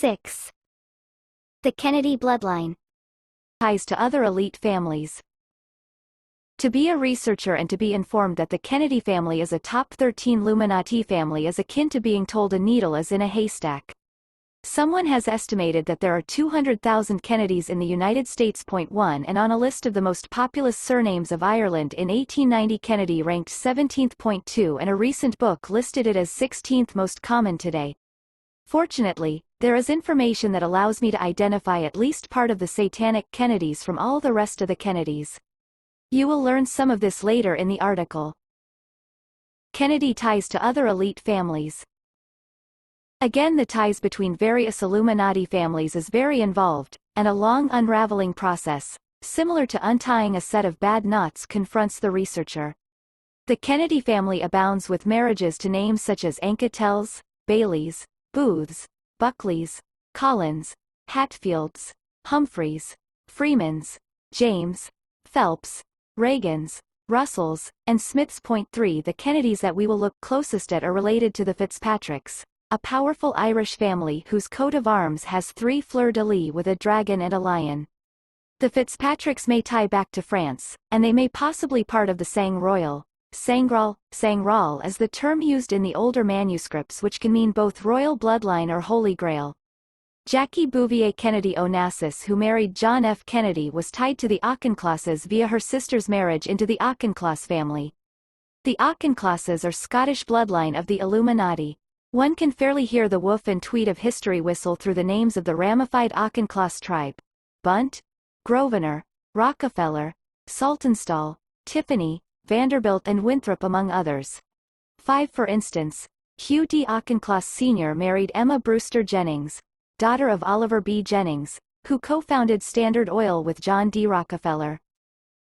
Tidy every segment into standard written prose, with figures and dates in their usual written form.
6. The Kennedy bloodline. Ties to other elite families. To be a researcher and to be informed that the Kennedy family is a top 13 Illuminati family is akin to being told a needle is in a haystack. Someone has estimated that there are 200,000 Kennedys in the United States. 1 And on a list of the most populous surnames of Ireland in 1890, Kennedy ranked 17th. 2 And a recent book listed it as 16th most common today. Fortunately, there is information that allows me to identify at least part of the satanic Kennedys from all the rest of the Kennedys. You will learn some of this later in the article. Kennedy ties to other elite families. Again, the ties between various Illuminati families is very involved, and a long unraveling process, similar to untying a set of bad knots, confronts the researcher. The Kennedy family abounds with marriages to names such as Anketells, Baileys, Booths, Buckleys, Collins, Hatfields, Humphreys, Freemans, James, Phelps, Reagans, Russells, and Smiths. 3 The Kennedys that we will look closest at are related to the Fitzpatricks, a powerful Irish family whose coat of arms has 3 fleurs-de-lis with a dragon and a lion. The Fitzpatricks may tie back to France, and they may possibly part of the Sang Royal. Sangral is the term used in the older manuscripts, which can mean both royal bloodline or Holy Grail. Jackie Bouvier Kennedy Onassis, who married John F. Kennedy, was tied to the Auchinclosses via her sister's marriage into the Auchincloss family. The Auchinclosses are Scottish bloodline of the Illuminati. One can fairly hear the woof and tweet of history whistle through the names of the ramified Auchincloss tribe: Bunt, Grosvenor, Rockefeller, Saltonstall, Tiffany, Vanderbilt and Winthrop, among others. 5 For instance, Hugh D. Auchincloss Sr. married Emma Brewster Jennings, daughter of Oliver B. Jennings, who co-founded Standard Oil with John D. Rockefeller.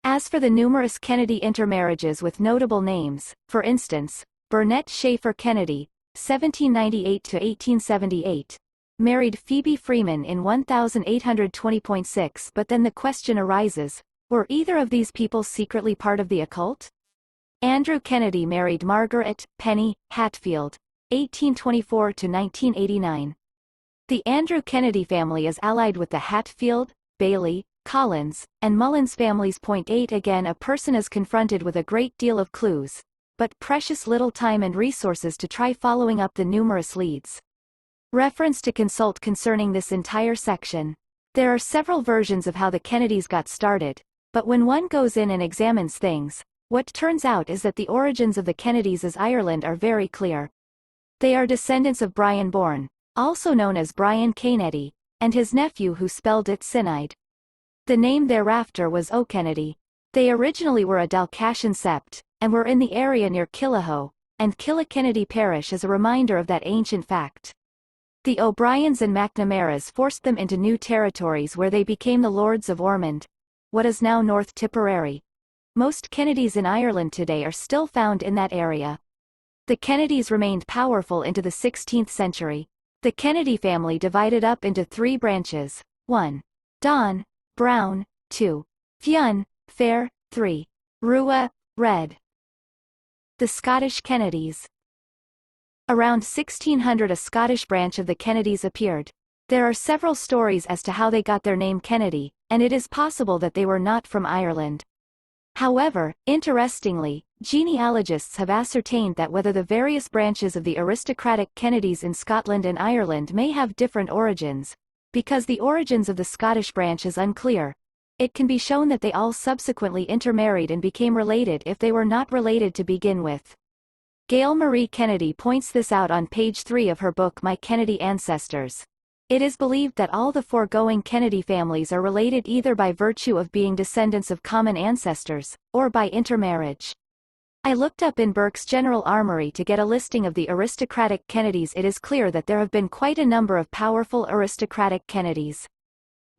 As for the numerous Kennedy intermarriages with notable names, for instance, Burnett Schaeffer Kennedy, 1798 to 1878, married Phoebe Freeman in 1820.6. But then the question arises, were either of these people secretly part of the occult? Andrew Kennedy married Margaret Penny Hatfield, 1824 to 1989. The Andrew Kennedy family is allied with the Hatfield, Bailey, Collins, and Mullins families. 8 Again, a person is confronted with a great deal of clues, but precious little time and resources to try following up the numerous leads. Reference to consult concerning this entire section. There are several versions of how the Kennedys got started, but when one goes in and examines things, what turns out is that the origins of the Kennedys as Ireland are very clear. They are descendants of Brian Bourne, also known as Brian Kennedy, and his nephew who spelled it Cynide. The name thereafter was O'Kennedy. They originally were a Dalcassian sept, and were in the area near Killahoe, and Killikennedy Parish is a reminder of that ancient fact. The O'Briens and McNamaras forced them into new territories where they became the Lords of Ormond, what is now North Tipperary. Most Kennedys in Ireland today are still found in that area. The Kennedys remained powerful into the 16th century. The Kennedy family divided up into 3 branches: 1. Don, brown; 2. Fionn, fair; 3. Rua, red. The Scottish Kennedys. Around 1600 a Scottish branch of the Kennedys appeared. There are several stories as to how they got their name Kennedy, and it is possible that they were not from Ireland. However, interestingly, genealogists have ascertained that whether the various branches of the aristocratic Kennedys in Scotland and Ireland may have different origins, because the origins of the Scottish branch is unclear, it can be shown that they all subsequently intermarried and became related if they were not related to begin with. Gail Marie Kennedy points this out on page 3 of her book My Kennedy Ancestors. It is believed that all the foregoing Kennedy families are related either by virtue of being descendants of common ancestors, or by intermarriage. I looked up in Burke's General Armory to get a listing of the aristocratic Kennedys. It is clear that there have been quite a number of powerful aristocratic Kennedys.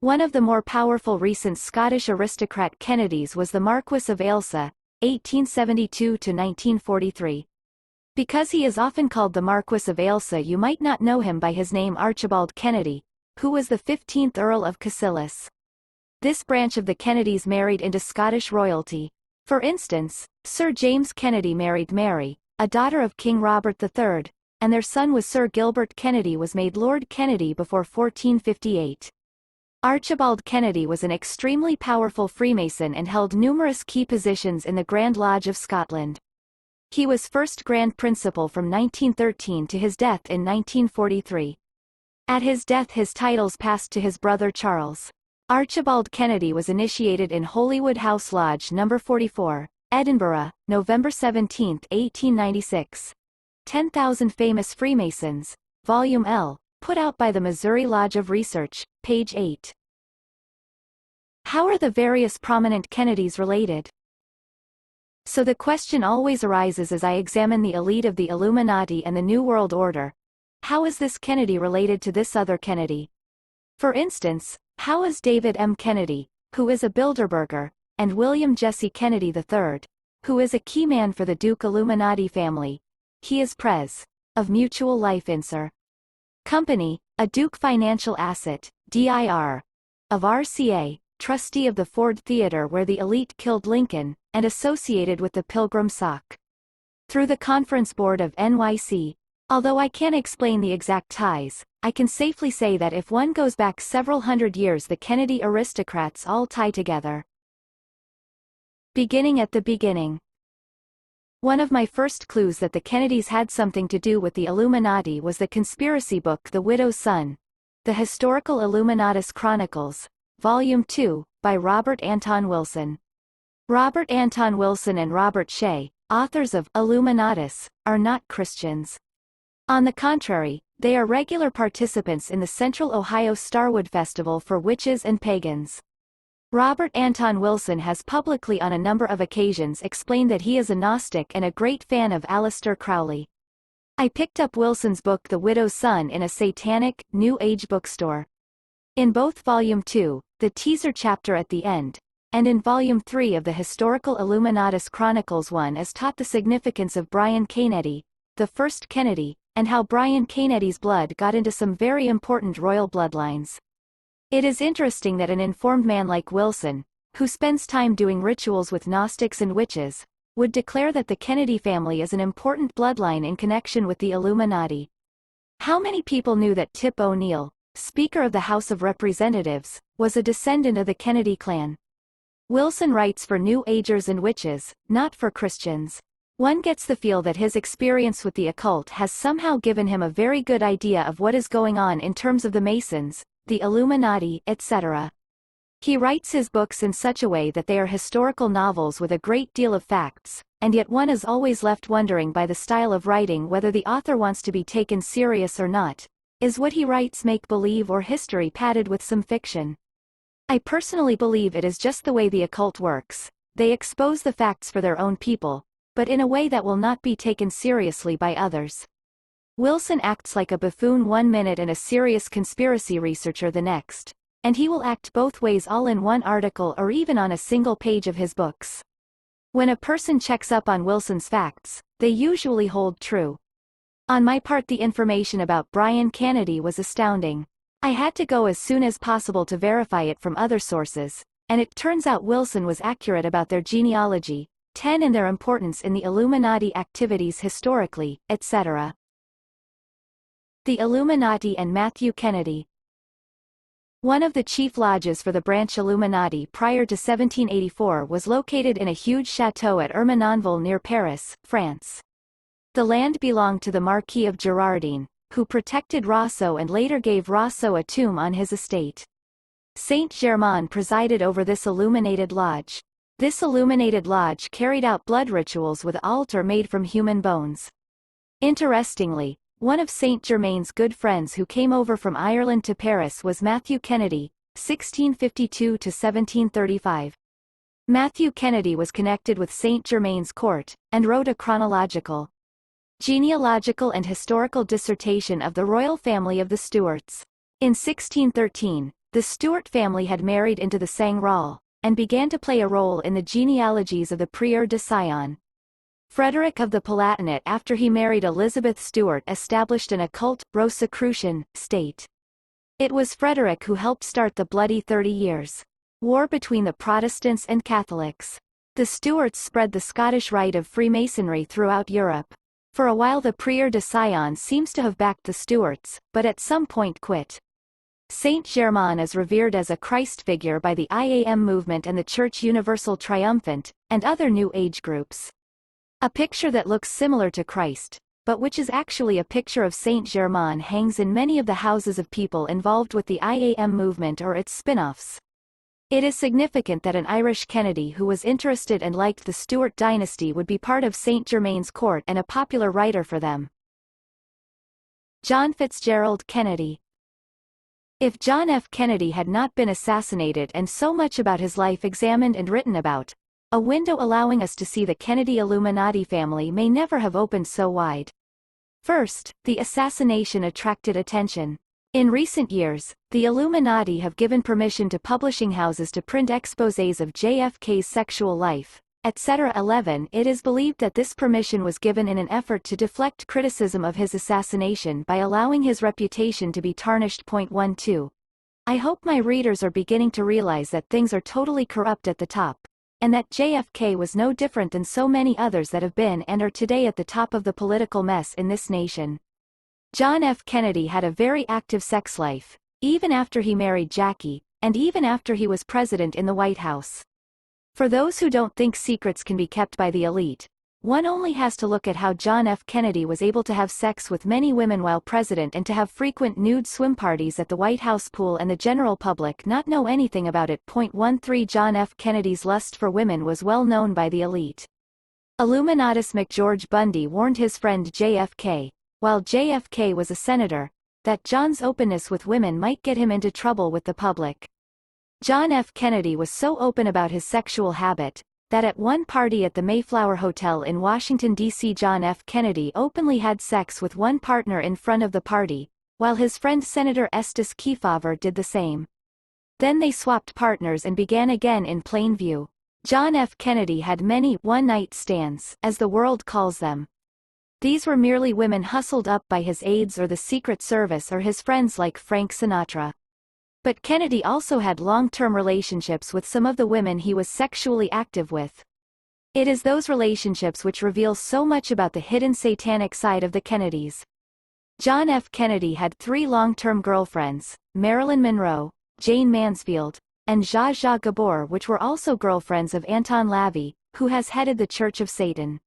One of the more powerful recent Scottish aristocrat Kennedys was the Marquess of Ailsa, 1872 to 1943. Because he is often called the Marquess of Ailsa, you might not know him by his name Archibald Kennedy, who was the 15th Earl of Cassilis. This branch of the Kennedys married into Scottish royalty. For instance, Sir James Kennedy married Mary, a daughter of King Robert III, and their son was Sir Gilbert Kennedy was made Lord Kennedy before 1458. Archibald Kennedy was an extremely powerful Freemason and held numerous key positions in the Grand Lodge of Scotland. He was first Grand Principal from 1913 to his death in 1943. At his death his titles passed to his brother Charles. Archibald Kennedy was initiated in Holywood House Lodge No. 44, Edinburgh, November 17, 1896. 10,000 Famous Freemasons, Volume L, put out by the Missouri Lodge of Research, page 8. How are the various prominent Kennedys related? So the question always arises as I examine the elite of the Illuminati and the New World Order. How is this Kennedy related to this other Kennedy? For instance, how is David M. Kennedy, who is a Bilderberger, and William Jesse Kennedy III, who is a key man for the Duke Illuminati family? He is Pres. of Mutual Life Insur. Company, a Duke Financial Asset, DIR. of RCA, trustee of the Ford Theater where the elite killed Lincoln, and associated with the Pilgrim Sock. Through the Conference Board of NYC. Although I can't explain the exact ties, I can safely say that if one goes back several hundred years the Kennedy aristocrats all tie together. Beginning at the beginning. One of my first clues that the Kennedys had something to do with the Illuminati was the conspiracy book The Widow's Son. The Historical Illuminatus Chronicles, Volume 2, by Robert Anton Wilson. Robert Anton Wilson and Robert Shea, authors of Illuminatus, are not Christians. On the contrary, they are regular participants in the Central Ohio Starwood Festival for witches and pagans. Robert Anton Wilson has publicly on a number of occasions explained that he is a Gnostic and a great fan of Aleister Crowley. I picked up Wilson's book The Widow's Son in a satanic, New Age bookstore. In both Volume 2, the teaser chapter at the end, and in Volume 3 of the Historical Illuminatus Chronicles 1 is taught the significance of Brian Kennedy, the first Kennedy, and how Brian Kennedy's blood got into some very important royal bloodlines. It is interesting that an informed man like Wilson, who spends time doing rituals with Gnostics and witches, would declare that the Kennedy family is an important bloodline in connection with the Illuminati. How many people knew that Tip O'Neill, Speaker of the House of Representatives, was a descendant of the Kennedy clan? Wilson writes for New Agers and witches, not for Christians. One gets the feel that his experience with the occult has somehow given him a very good idea of what is going on in terms of the Masons, the Illuminati, etc. He writes his books in such a way that they are historical novels with a great deal of facts, and yet one is always left wondering by the style of writing whether the author wants to be taken serious or not. Is what he writes make-believe or history padded with some fiction? I personally believe it is just the way the occult works. They expose the facts for their own people, but in a way that will not be taken seriously by others. Wilson acts like a buffoon one minute and a serious conspiracy researcher the next, and he will act both ways all in one article or even on a single page of his books. When a person checks up on Wilson's facts, they usually hold true. On my part, the information about Brian Kennedy was astounding. I had to go as soon as possible to verify it from other sources, and it turns out Wilson was accurate about their genealogy, 10 and their importance in the Illuminati activities historically, etc. The Illuminati and Matthew Kennedy. One of the chief lodges for the branch Illuminati prior to 1784 was located in a huge chateau at Ermenonville near Paris, France. The land belonged to the Marquis of Girardin, who protected Rousseau and later gave Rousseau a tomb on his estate. Saint Germain presided over this illuminated lodge. This illuminated lodge carried out blood rituals with altar made from human bones. Interestingly, one of Saint Germain's good friends who came over from Ireland to Paris was Matthew Kennedy, 1652 to 1735. Matthew Kennedy was connected with Saint Germain's court, and wrote a chronological, genealogical and historical dissertation of the royal family of the Stuarts. In 1613, the Stuart family had married into the Sangral, and began to play a role in the genealogies of the Prieur de Sion. Frederick of the Palatinate, after he married Elizabeth Stuart, established an occult, Rosicrucian, state. It was Frederick who helped start the Bloody 30 Years' War between the Protestants and Catholics. The Stuarts spread the Scottish rite of Freemasonry throughout Europe. For a while the Prieur de Sion seems to have backed the Stuarts, but at some point quit. Saint Germain is revered as a Christ figure by the IAM movement and the Church Universal Triumphant, and other New Age groups. A picture that looks similar to Christ, but which is actually a picture of Saint Germain, hangs in many of the houses of people involved with the IAM movement or its spin-offs. It is significant that an Irish Kennedy who was interested and liked the Stuart dynasty would be part of Saint Germain's court and a popular writer for them. John Fitzgerald Kennedy. If John F. Kennedy had not been assassinated and so much about his life examined and written about, a window allowing us to see the Kennedy Illuminati family may never have opened so wide. First, the assassination attracted attention. In recent years, the Illuminati have given permission to publishing houses to print exposés of JFK's sexual life, etc. 11. It is believed that this permission was given in an effort to deflect criticism of his assassination by allowing his reputation to be tarnished. 12. I hope my readers are beginning to realize that things are totally corrupt at the top, and that JFK was no different than so many others that have been and are today at the top of the political mess in this nation. John F. Kennedy had a very active sex life, even after he married Jackie, and even after he was president in the White House. For those who don't think secrets can be kept by the elite, one only has to look at how John F. Kennedy was able to have sex with many women while president and to have frequent nude swim parties at the White House pool and the general public not know anything about it. 13. John F. Kennedy's lust for women was well known by the elite. Illuminatus McGeorge Bundy warned his friend JFK, while JFK was a senator, that John's openness with women might get him into trouble with the public. John F. Kennedy was so open about his sexual habit, that at one party at the Mayflower Hotel in Washington, D.C. John F. Kennedy openly had sex with one partner in front of the party, while his friend Senator Estes Kefauver did the same. Then they swapped partners and began again in plain view. John F. Kennedy had many one-night stands, as the world calls them. These were merely women hustled up by his aides or the Secret Service or his friends like Frank Sinatra. But Kennedy also had long-term relationships with some of the women he was sexually active with. It is those relationships which reveal so much about the hidden satanic side of the Kennedys. John F. Kennedy had 3 long-term girlfriends, Marilyn Monroe, Jane Mansfield, and Zsa Zsa Gabor, which were also girlfriends of Anton LaVey, who has headed the Church of Satan.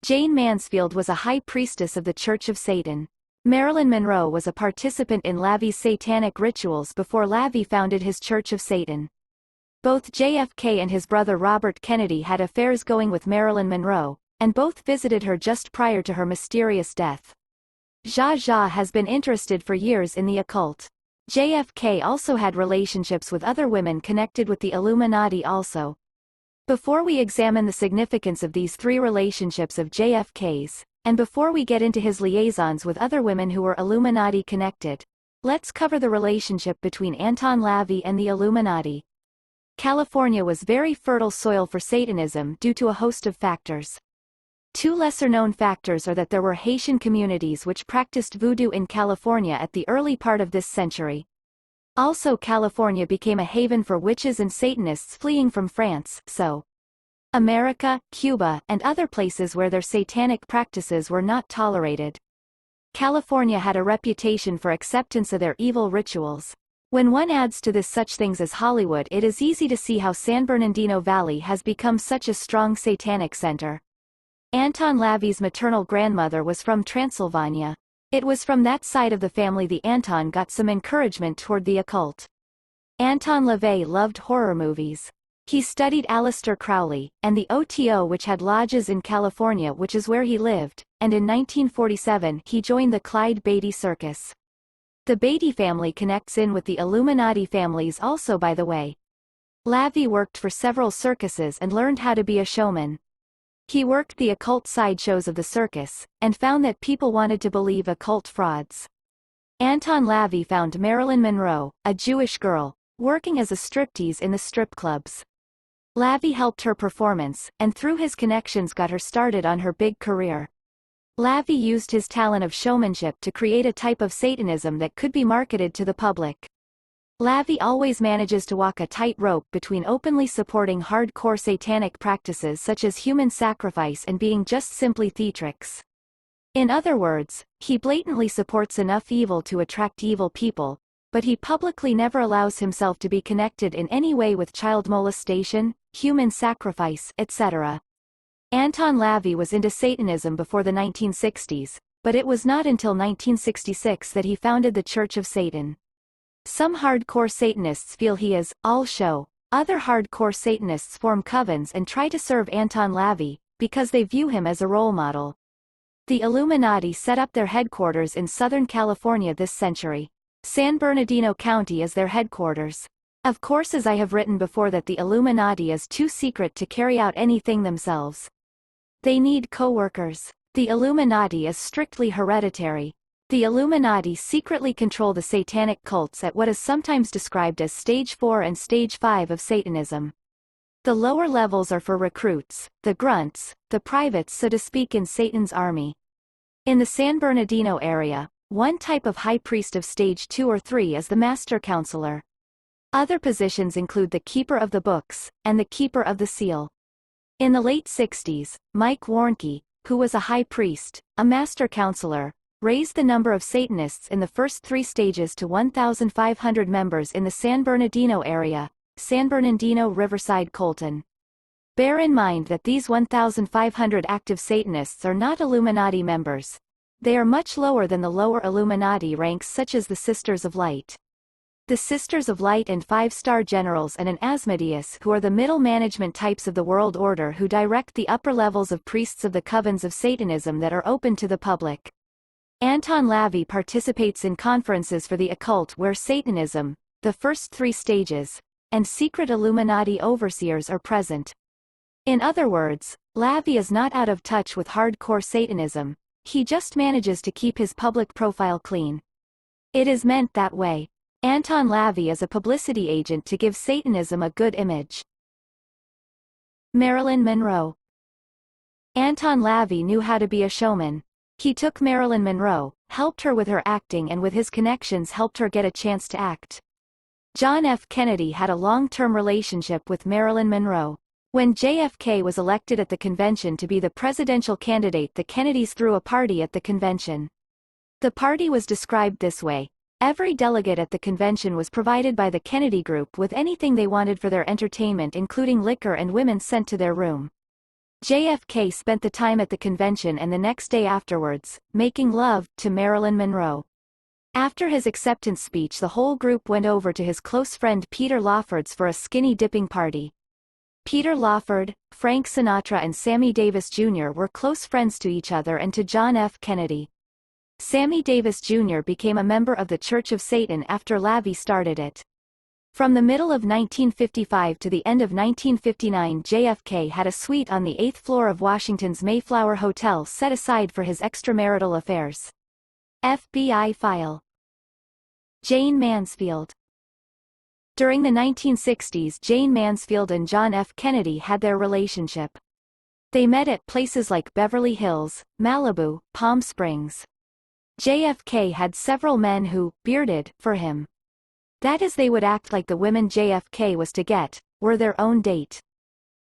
Jane Mansfield was a high priestess of the Church of Satan. Marilyn Monroe was a participant in LaVey's satanic rituals before LaVey founded his Church of Satan. Both JFK and his brother Robert Kennedy had affairs going with Marilyn Monroe, and both visited her just prior to her mysterious death. Zsa Zsa has been interested for years in the occult. JFK also had relationships with other women connected with the Illuminati also. Before we examine the significance of these 3 relationships of JFK's, and before we get into his liaisons with other women who were Illuminati connected, let's cover the relationship between Anton LaVey and the Illuminati. California was very fertile soil for Satanism due to a host of factors. 2 lesser-known factors are that there were Haitian communities which practiced voodoo in California at the early part of this century. Also, California became a haven for witches and Satanists fleeing from France, so America, Cuba, and other places where their satanic practices were not tolerated. California had a reputation for acceptance of their evil rituals. When one adds to this such things as Hollywood, it is easy to see how San Bernardino Valley has become such a strong satanic center. Anton LaVey's maternal grandmother was from Transylvania. It was from that side of the family the Anton got some encouragement toward the occult. Anton LaVey loved horror movies. He studied Aleister Crowley, and the OTO, which had lodges in California, which is where he lived, and in 1947 he joined the Clyde Beatty Circus. The Beatty family connects in with the Illuminati families also, by the way. LaVey worked for several circuses and learned how to be a showman. He worked the occult sideshows of the circus, and found that people wanted to believe occult frauds. Anton LaVey found Marilyn Monroe, a Jewish girl, working as a striptease in the strip clubs. LaVey helped her performance, and through his connections got her started on her big career. LaVey used his talent of showmanship to create a type of Satanism that could be marketed to the public. LaVey always manages to walk a tight rope between openly supporting hardcore satanic practices such as human sacrifice and being just simply theatrics. In other words, he blatantly supports enough evil to attract evil people, but he publicly never allows himself to be connected in any way with child molestation, human sacrifice, etc. Anton LaVey was into Satanism before the 1960s, but it was not until 1966 that he founded the Church of Satan. Some hardcore Satanists feel he is all show. Other hardcore Satanists form covens and try to serve Anton LaVey, because they view him as a role model. The Illuminati set up their headquarters in Southern California this century. San Bernardino County is their headquarters. Of course, as I have written before, that the Illuminati is too secret to carry out anything themselves. They need co-workers. The Illuminati is strictly hereditary. The Illuminati secretly control the satanic cults at what is sometimes described as Stage 4 and Stage 5 of Satanism. The lower levels are for recruits, the grunts, the privates, so to speak, in Satan's army. In the San Bernardino area, one type of high priest of Stage 2 or 3 is the Master Counselor. Other positions include the Keeper of the Books, and the Keeper of the Seal. In the late 60s, Mike Warnke, who was a high priest, a Master Counselor, raised the number of Satanists in the first 3 stages to 1,500 members in the San Bernardino area, San Bernardino, Riverside, Colton. Bear in mind that these 1,500 active Satanists are not Illuminati members. They are much lower than the lower Illuminati ranks, such as the Sisters of Light. The Sisters of Light and 5-star generals and an Asmodeus, who are the middle management types of the world order, who direct the upper levels of priests of the covens of Satanism that are open to the public. Anton LaVey participates in conferences for the occult where Satanism, the first 3 stages, and secret Illuminati overseers are present. In other words, LaVey is not out of touch with hardcore Satanism, he just manages to keep his public profile clean. It is meant that way. Anton LaVey is a publicity agent to give Satanism a good image. Marilyn Monroe. Anton LaVey knew how to be a showman. He took Marilyn Monroe, helped her with her acting, and with his connections helped her get a chance to act. John F. Kennedy had a long-term relationship with Marilyn Monroe. When JFK was elected at the convention to be the presidential candidate, the Kennedys threw a party at the convention. The party was described this way: every delegate at the convention was provided by the Kennedy group with anything they wanted for their entertainment, including liquor and women sent to their room. JFK spent the time at the convention and the next day afterwards, making love to Marilyn Monroe. After his acceptance speech, the whole group went over to his close friend Peter Lawford's for a skinny dipping party. Peter Lawford, Frank Sinatra and Sammy Davis Jr. were close friends to each other and to John F. Kennedy. Sammy Davis Jr. became a member of the Church of Satan after LaVey started it. From the middle of 1955 to the end of 1959, JFK had a suite on the 8th floor of Washington's Mayflower Hotel set aside for his extramarital affairs. FBI file. Jane Mansfield. During the 1960s, Jane Mansfield and John F. Kennedy had their relationship. They met at places like Beverly Hills, Malibu, Palm Springs. JFK had several men who bearded for him. That is, they would act like the women JFK was to get were their own date.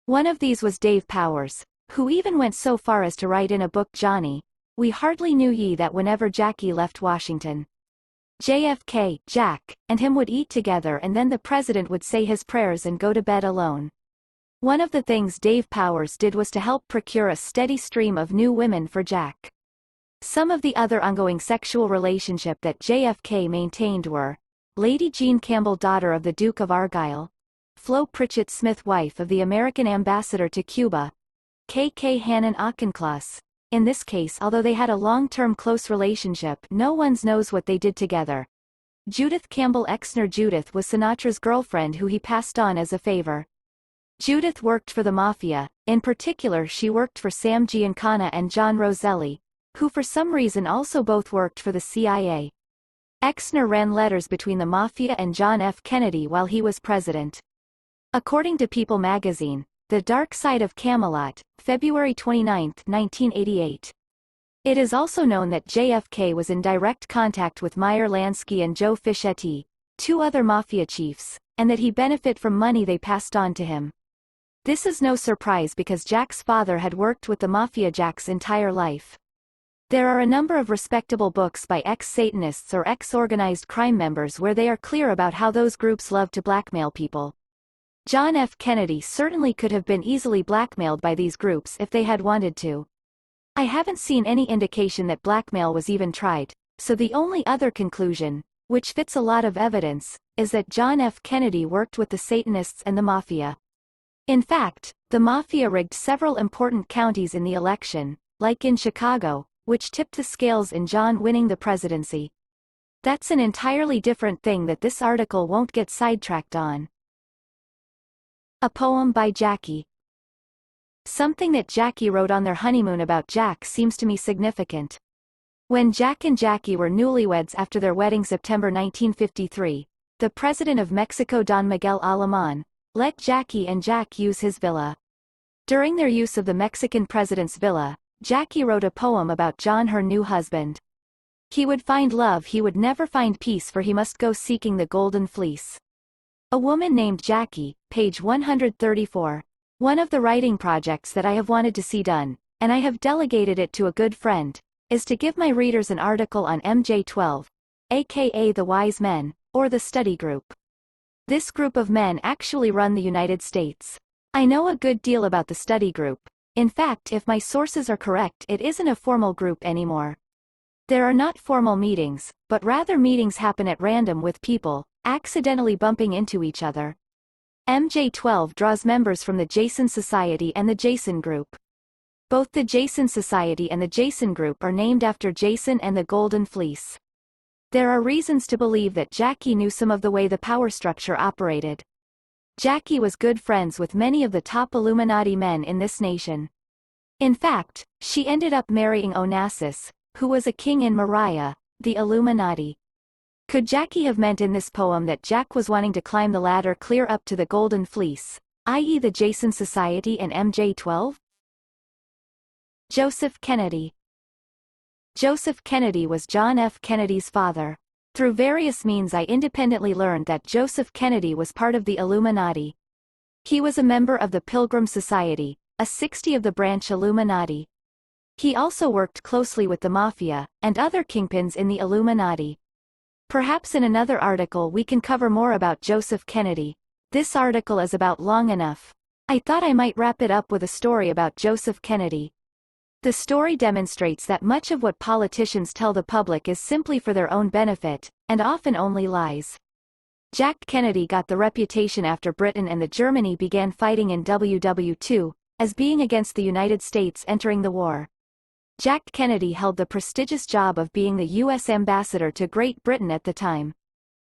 One of these was Dave Powers, who even went so far as to write in a book, "Johnny, we hardly knew ye," that whenever Jackie left Washington, JFK, Jack, and him would eat together, and then the president would say his prayers and go to bed alone. One of the things Dave Powers did was to help procure a steady stream of new women for Jack. Some of the other ongoing sexual relationship that JFK maintained were Lady Jean Campbell, daughter of the Duke of Argyll; Flo Pritchett Smith, wife of the American ambassador to Cuba; K.K. Hannon Auchincloss. In this case, although they had a long-term close relationship, no one knows what they did together. Judith Campbell Exner. Judith was Sinatra's girlfriend who he passed on as a favor. Judith worked for the mafia, in particular she worked for Sam Giancana and John Roselli, who for some reason also both worked for the CIA. Exner ran letters between the mafia and John F. Kennedy while he was president. According to People magazine, The Dark Side of Camelot, February 29, 1988. It is also known that JFK was in direct contact with Meyer Lansky and Joe Fischetti, 2 other mafia chiefs, and that he benefited from money they passed on to him. This is no surprise because Jack's father had worked with the mafia Jack's entire life. There are a number of respectable books by ex-Satanists or ex-organized crime members where they are clear about how those groups love to blackmail people. John F. Kennedy certainly could have been easily blackmailed by these groups if they had wanted to. I haven't seen any indication that blackmail was even tried, so the only other conclusion, which fits a lot of evidence, is that John F. Kennedy worked with the Satanists and the mafia. In fact, the mafia rigged several important counties in the election, like in Chicago, which tipped the scales in John winning the presidency. That's an entirely different thing that this article won't get sidetracked on. A poem by Jackie. Something that Jackie wrote on their honeymoon about Jack seems to me significant. When Jack and Jackie were newlyweds after their wedding September 1953, the president of Mexico Don Miguel Alemán let Jackie and Jack use his villa. During their use of the Mexican president's villa, Jackie wrote a poem about John, her new husband. He would find love, he would never find peace, for he must go seeking the golden fleece. A woman named Jackie, page 134. One of the writing projects that I have wanted to see done, and I have delegated it to a good friend, is to give my readers an article on MJ12, aka the Wise Men, or the Study Group. This group of men actually run the United States. I know a good deal about the Study Group. In fact, if my sources are correct, it isn't a formal group anymore. There are not formal meetings, but rather meetings happen at random with people accidentally bumping into each other. MJ12 draws members from the Jason Society and the Jason Group. Both the Jason Society and the Jason Group are named after Jason and the Golden Fleece. There are reasons to believe that Jackie knew some of the way the power structure operated. Jackie was good friends with many of the top Illuminati men in this nation. In fact, she ended up marrying Onassis, who was a king in Maria, the Illuminati. Could Jackie have meant in this poem that Jack was wanting to climb the ladder clear up to the Golden Fleece, i.e. the Jason Society and MJ12? Joseph Kennedy. Joseph Kennedy was John F. Kennedy's father. Through various means I independently learned that Joseph Kennedy was part of the Illuminati. He was a member of the Pilgrim Society, a 60 of the branch Illuminati. He also worked closely with the mafia, and other kingpins in the Illuminati. Perhaps in another article we can cover more about Joseph Kennedy. This article is about long enough. I thought I might wrap it up with a story about Joseph Kennedy. The story demonstrates that much of what politicians tell the public is simply for their own benefit, and often only lies. Jack Kennedy got the reputation after Britain and the Germany began fighting in WW2, as being against the United States entering the war. Jack Kennedy held the prestigious job of being the U.S. ambassador to Great Britain at the time.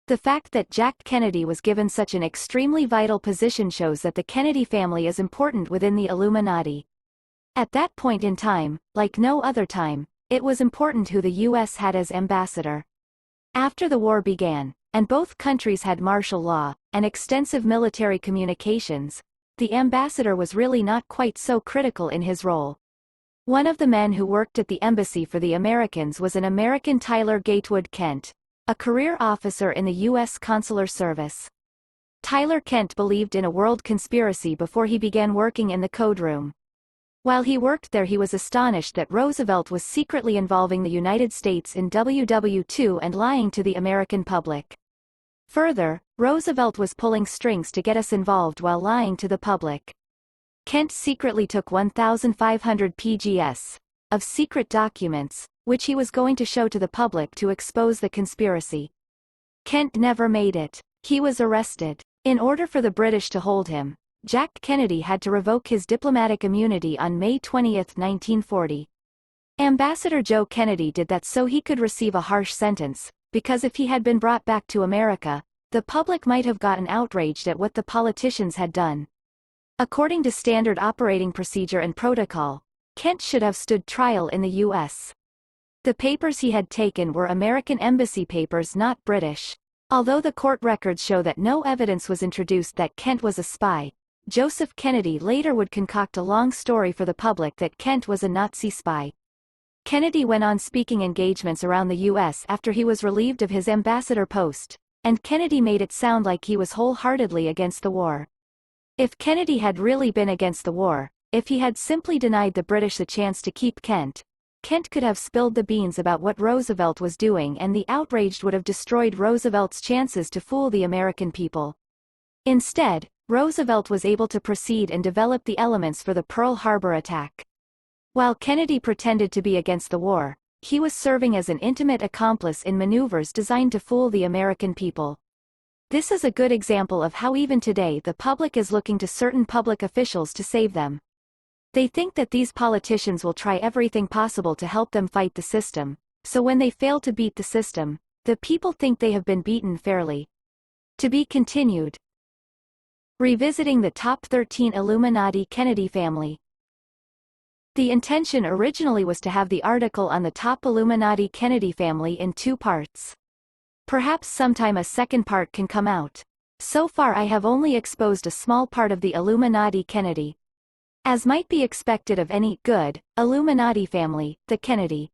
The fact that Jack Kennedy was given such an extremely vital position shows that the Kennedy family is important within the Illuminati. At that point in time, like no other time, it was important who the U.S. had as ambassador. After the war began, and both countries had martial law, and extensive military communications, the ambassador was really not quite so critical in his role. One of the men who worked at the embassy for the Americans was an American Tyler Gatewood Kent, a career officer in the U.S. Consular Service. Tyler Kent believed in a world conspiracy before he began working in the code room. While he worked there, he was astonished that Roosevelt was secretly involving the United States in WW2 and lying to the American public. Further, Roosevelt was pulling strings to get us involved while lying to the public. Kent secretly took 1,500 PGS of secret documents, which he was going to show to the public to expose the conspiracy. Kent never made it. He was arrested. In order for the British to hold him, Jack Kennedy had to revoke his diplomatic immunity on May 20, 1940. Ambassador Joe Kennedy did that so he could receive a harsh sentence, because if he had been brought back to America, the public might have gotten outraged at what the politicians had done. According to standard operating procedure and protocol, Kent should have stood trial in the U.S. The papers he had taken were American embassy papers, not British. Although the court records show that no evidence was introduced that Kent was a spy, Joseph Kennedy later would concoct a long story for the public that Kent was a Nazi spy. Kennedy went on speaking engagements around the U.S. after he was relieved of his ambassador post, and Kennedy made it sound like he was wholeheartedly against the war. If Kennedy had really been against the war, if he had simply denied the British the chance to keep Kent, Kent could have spilled the beans about what Roosevelt was doing, and the outrage would have destroyed Roosevelt's chances to fool the American people. Instead, Roosevelt was able to proceed and develop the elements for the Pearl Harbor attack. While Kennedy pretended to be against the war, he was serving as an intimate accomplice in maneuvers designed to fool the American people. This is a good example of how even today the public is looking to certain public officials to save them. They think that these politicians will try everything possible to help them fight the system, so when they fail to beat the system, the people think they have been beaten fairly. To be continued. Revisiting the top 13 Illuminati Kennedy family. The intention originally was to have the article on the top Illuminati Kennedy family in 2 parts. Perhaps sometime a second part can come out. So far I have only exposed a small part of the Illuminati Kennedy. As might be expected of any good Illuminati family, the Kennedy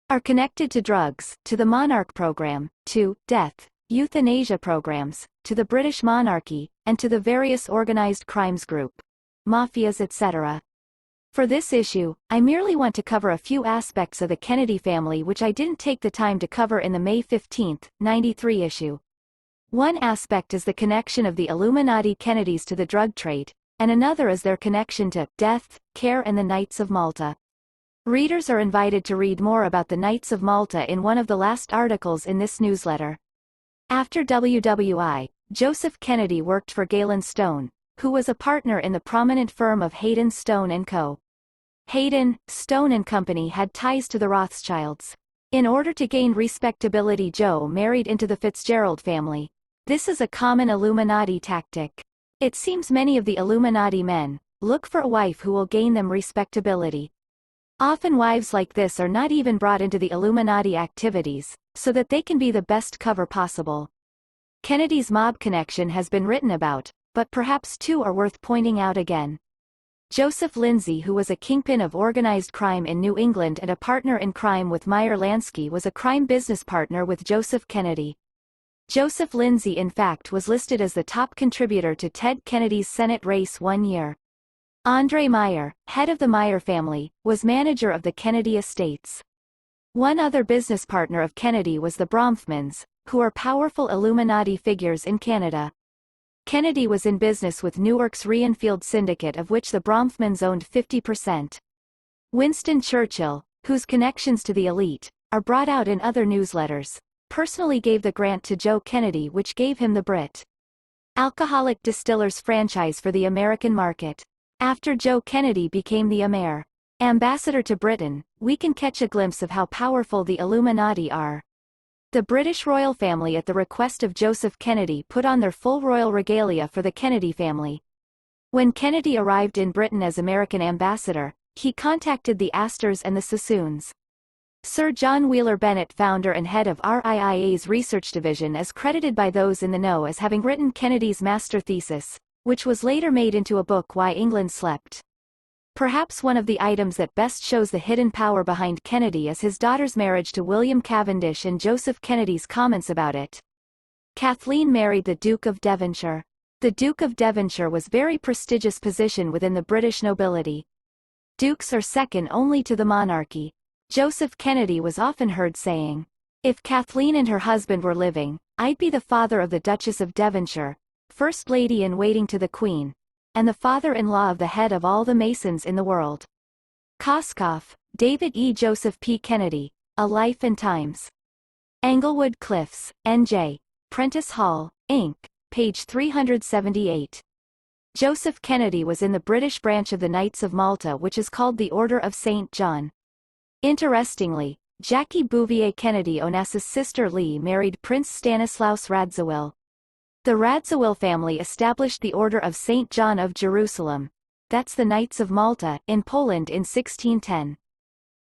are connected to drugs, to the Monarch program, to death, euthanasia programs, to the British monarchy, and to the various organized crimes group, mafias, etc. For this issue, I merely want to cover a few aspects of the Kennedy family which I didn't take the time to cover in the May 15, 93 issue. One aspect is the connection of the Illuminati Kennedys to the drug trade, and another is their connection to death, care, and the Knights of Malta. Readers are invited to read more about the Knights of Malta in one of the last articles in this newsletter. After WWI, Joseph Kennedy worked for Galen Stone, who was a partner in the prominent firm of Hayden Stone & Co. Hayden, Stone & Company had ties to the Rothschilds. In order to gain respectability, Joe married into the Fitzgerald family. This is a common Illuminati tactic. It seems many of the Illuminati men look for a wife who will gain them respectability. Often wives like this are not even brought into the Illuminati activities, so that they can be the best cover possible. Kennedy's mob connection has been written about, but perhaps 2 are worth pointing out again. Joseph Lindsay, who was a kingpin of organized crime in New England and a partner in crime with Meyer Lansky, was a crime business partner with Joseph Kennedy. Joseph Lindsay in fact was listed as the top contributor to Ted Kennedy's Senate race one year. Andre Meyer, head of the Meyer family, was manager of the Kennedy estates. One other business partner of Kennedy was the Bronfmans, who are powerful Illuminati figures in Canada. Kennedy was in business with Newark's Reinfield Syndicate, of which the Bronfmans owned 50%. Winston Churchill, whose connections to the elite are brought out in other newsletters, personally gave the grant to Joe Kennedy, which gave him the Brit Alcoholic Distillers franchise for the American market. After Joe Kennedy became the ambassador to Britain, we can catch a glimpse of how powerful the Illuminati are. The British royal family, at the request of Joseph Kennedy, put on their full royal regalia for the Kennedy family. When Kennedy arrived in Britain as American ambassador, he contacted the Astors and the Sassoons. Sir John Wheeler Bennett, founder and head of RIIA's research division, is credited by those in the know as having written Kennedy's master thesis, which was later made into a book, Why England Slept. Perhaps one of the items that best shows the hidden power behind Kennedy is his daughter's marriage to William Cavendish and Joseph Kennedy's comments about it. Kathleen married the Duke of Devonshire. The Duke of Devonshire was a very prestigious position within the British nobility. Dukes are second only to the monarchy. Joseph Kennedy was often heard saying, "If Kathleen and her husband were living, I'd be the father of the Duchess of Devonshire, First Lady in Waiting to the Queen, and the father-in-law of the head of all the Masons in the world." Koskoff, David E. Joseph P. Kennedy, A Life and Times. Englewood Cliffs, N.J. Prentice Hall, Inc., page 378. Joseph Kennedy was in the British branch of the Knights of Malta, which is called the Order of St. John. Interestingly, Jackie Bouvier Kennedy Onassis' sister Lee married Prince Stanislaus Radziwill. The Radziwill family established the Order of St. John of Jerusalem, that's the Knights of Malta, in Poland in 1610.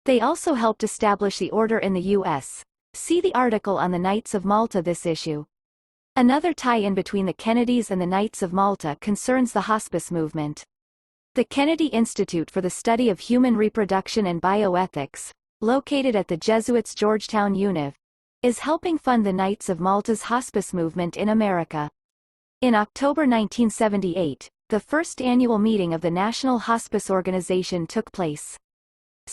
They also helped establish the order in the U.S. See the article on the Knights of Malta this issue. Another tie-in between the Kennedys and the Knights of Malta concerns the hospice movement. The Kennedy Institute for the Study of Human Reproduction and Bioethics, located at the Jesuits' Georgetown Univ, is helping fund the Knights of Malta's hospice movement in America. In October 1978, the first annual meeting of the National Hospice Organization took place.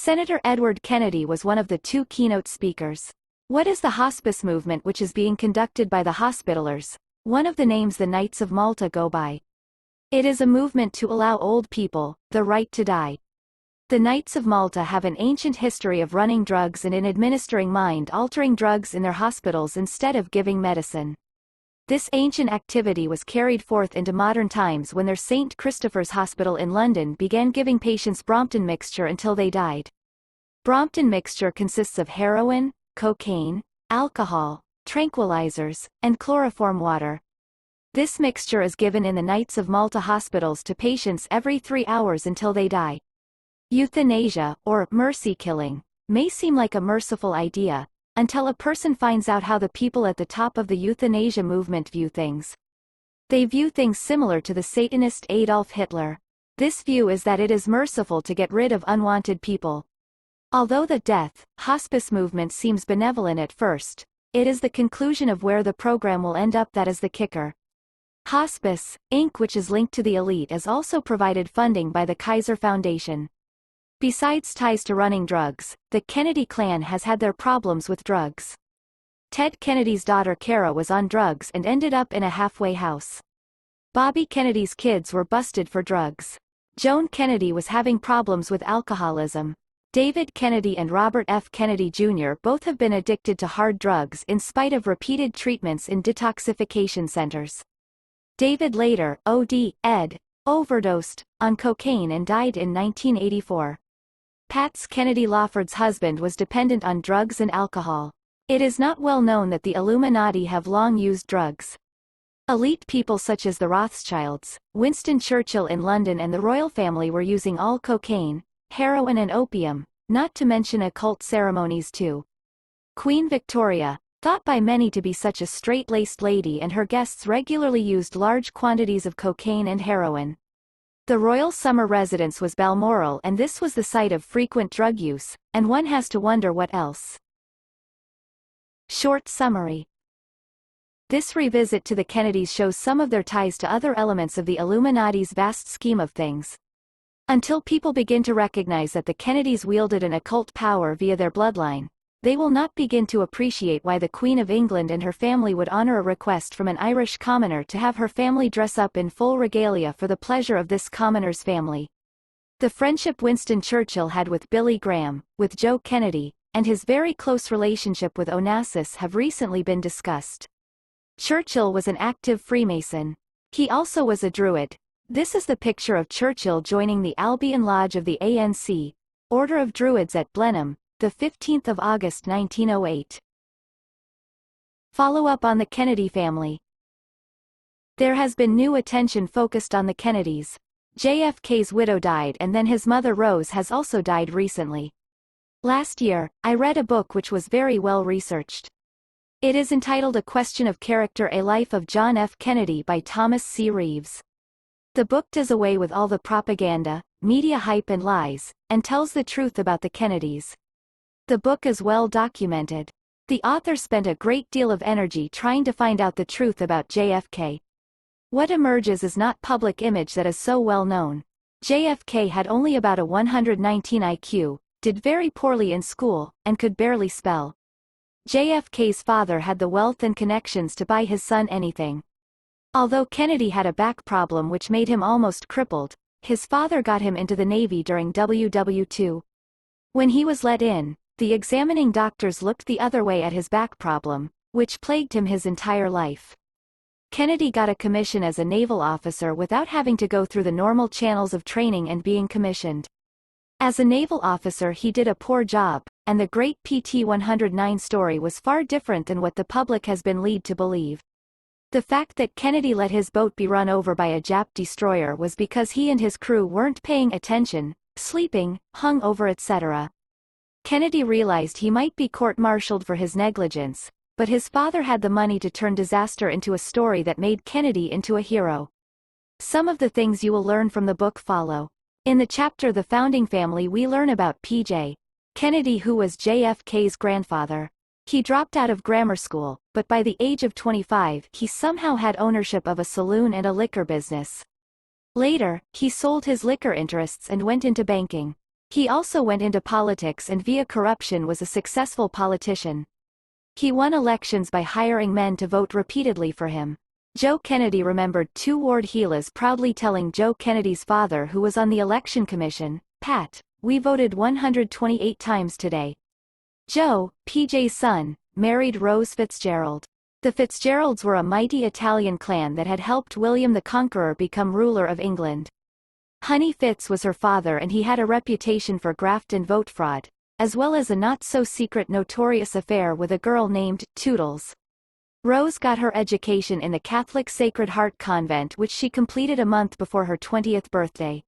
Senator Edward Kennedy was one of the two keynote speakers. What is the hospice movement, which is being conducted by the Hospitallers, one of the names the Knights of Malta go by? It is a movement to allow old people the right to die. The Knights of Malta have an ancient history of running drugs and in administering mind-altering drugs in their hospitals instead of giving medicine. This ancient activity was carried forth into modern times when their St. Christopher's Hospital in London began giving patients Brompton mixture until they died. Brompton mixture consists of heroin, cocaine, alcohol, tranquilizers, and chloroform water. This mixture is given in the Knights of Malta hospitals to patients every 3 hours until they die. Euthanasia, or mercy killing, may seem like a merciful idea, until a person finds out how the people at the top of the euthanasia movement view things. They view things similar to the Satanist Adolf Hitler. This view is that it is merciful to get rid of unwanted people. Although the death hospice movement seems benevolent at first, it is the conclusion of where the program will end up that is the kicker. Hospice, Inc., which is linked to the elite, is also provided funding by the Kaiser Foundation. Besides ties to running drugs, the Kennedy clan has had their problems with drugs. Ted Kennedy's daughter Kara was on drugs and ended up in a halfway house. Bobby Kennedy's kids were busted for drugs. Joan Kennedy was having problems with alcoholism. David Kennedy and Robert F. Kennedy Jr. both have been addicted to hard drugs in spite of repeated treatments in detoxification centers. David later, overdosed on cocaine and died in 1984. Pat Kennedy Lawford's husband was dependent on drugs and alcohol. It is not well known that the Illuminati have long used drugs. Elite people such as the Rothschilds, Winston Churchill in London, and the royal family were using all cocaine, heroin and opium, not to mention occult ceremonies too. Queen Victoria, thought by many to be such a straight-laced lady, and her guests regularly used large quantities of cocaine and heroin. The royal summer residence was Balmoral, and this was the site of frequent drug use, and one has to wonder what else. Short summary. This revisit to the Kennedys shows some of their ties to other elements of the Illuminati's vast scheme of things. Until people begin to recognize that the Kennedys wielded an occult power via their bloodline, they will not begin to appreciate why the Queen of England and her family would honor a request from an Irish commoner to have her family dress up in full regalia for the pleasure of this commoner's family. The friendship Winston Churchill had with Billy Graham, with Joe Kennedy, and his very close relationship with Onassis have recently been discussed. Churchill was an active Freemason. He also was a Druid. This is the picture of Churchill joining the Albion Lodge of the ANC, Order of Druids at Blenheim, the 15th of August 1908. Follow-up on the Kennedy family. There has been new attention focused on the Kennedys. JFK's widow died, and then his mother Rose has also died recently. Last year, I read a book which was very well researched. It is entitled A Question of Character: A Life of John F. Kennedy by Thomas C. Reeves. The book does away with all the propaganda, media hype and lies, and tells the truth about the Kennedys. The book is well documented. The author spent a great deal of energy trying to find out the truth about JFK. What emerges is not public image that is so well known. JFK had only about a 119 IQ, did very poorly in school, and could barely spell. JFK's father had the wealth and connections to buy his son anything. Although Kennedy had a back problem which made him almost crippled, his father got him into the Navy during WW II. When he was let in, the examining doctors looked the other way at his back problem, which plagued him his entire life. Kennedy got a commission as a naval officer without having to go through the normal channels of training and being commissioned. As a naval officer he did a poor job, and the great PT-109 story was far different than what the public has been led to believe. The fact that Kennedy let his boat be run over by a Jap destroyer was because he and his crew weren't paying attention, sleeping, hung over, etc. Kennedy realized he might be court-martialed for his negligence, but his father had the money to turn disaster into a story that made Kennedy into a hero. Some of the things you will learn from the book follow. In the chapter The Founding Family we learn about P.J. Kennedy, who was JFK's grandfather. He dropped out of grammar school, but by the age of 25 he somehow had ownership of a saloon and a liquor business. Later, he sold his liquor interests and went into banking. He also went into politics and via corruption was a successful politician. He won elections by hiring men to vote repeatedly for him. Joe Kennedy remembered two Ward Helas proudly telling Joe Kennedy's father, who was on the election commission, "Pat, we voted 128 times today." Joe, PJ's son, married Rose Fitzgerald. The Fitzgeralds were a mighty Italian clan that had helped William the Conqueror become ruler of England. Honey Fitz was her father, and he had a reputation for graft and vote fraud, as well as a not-so-secret notorious affair with a girl named Toodles. Rose got her education in the Catholic Sacred Heart Convent, which she completed a month before her 20th birthday.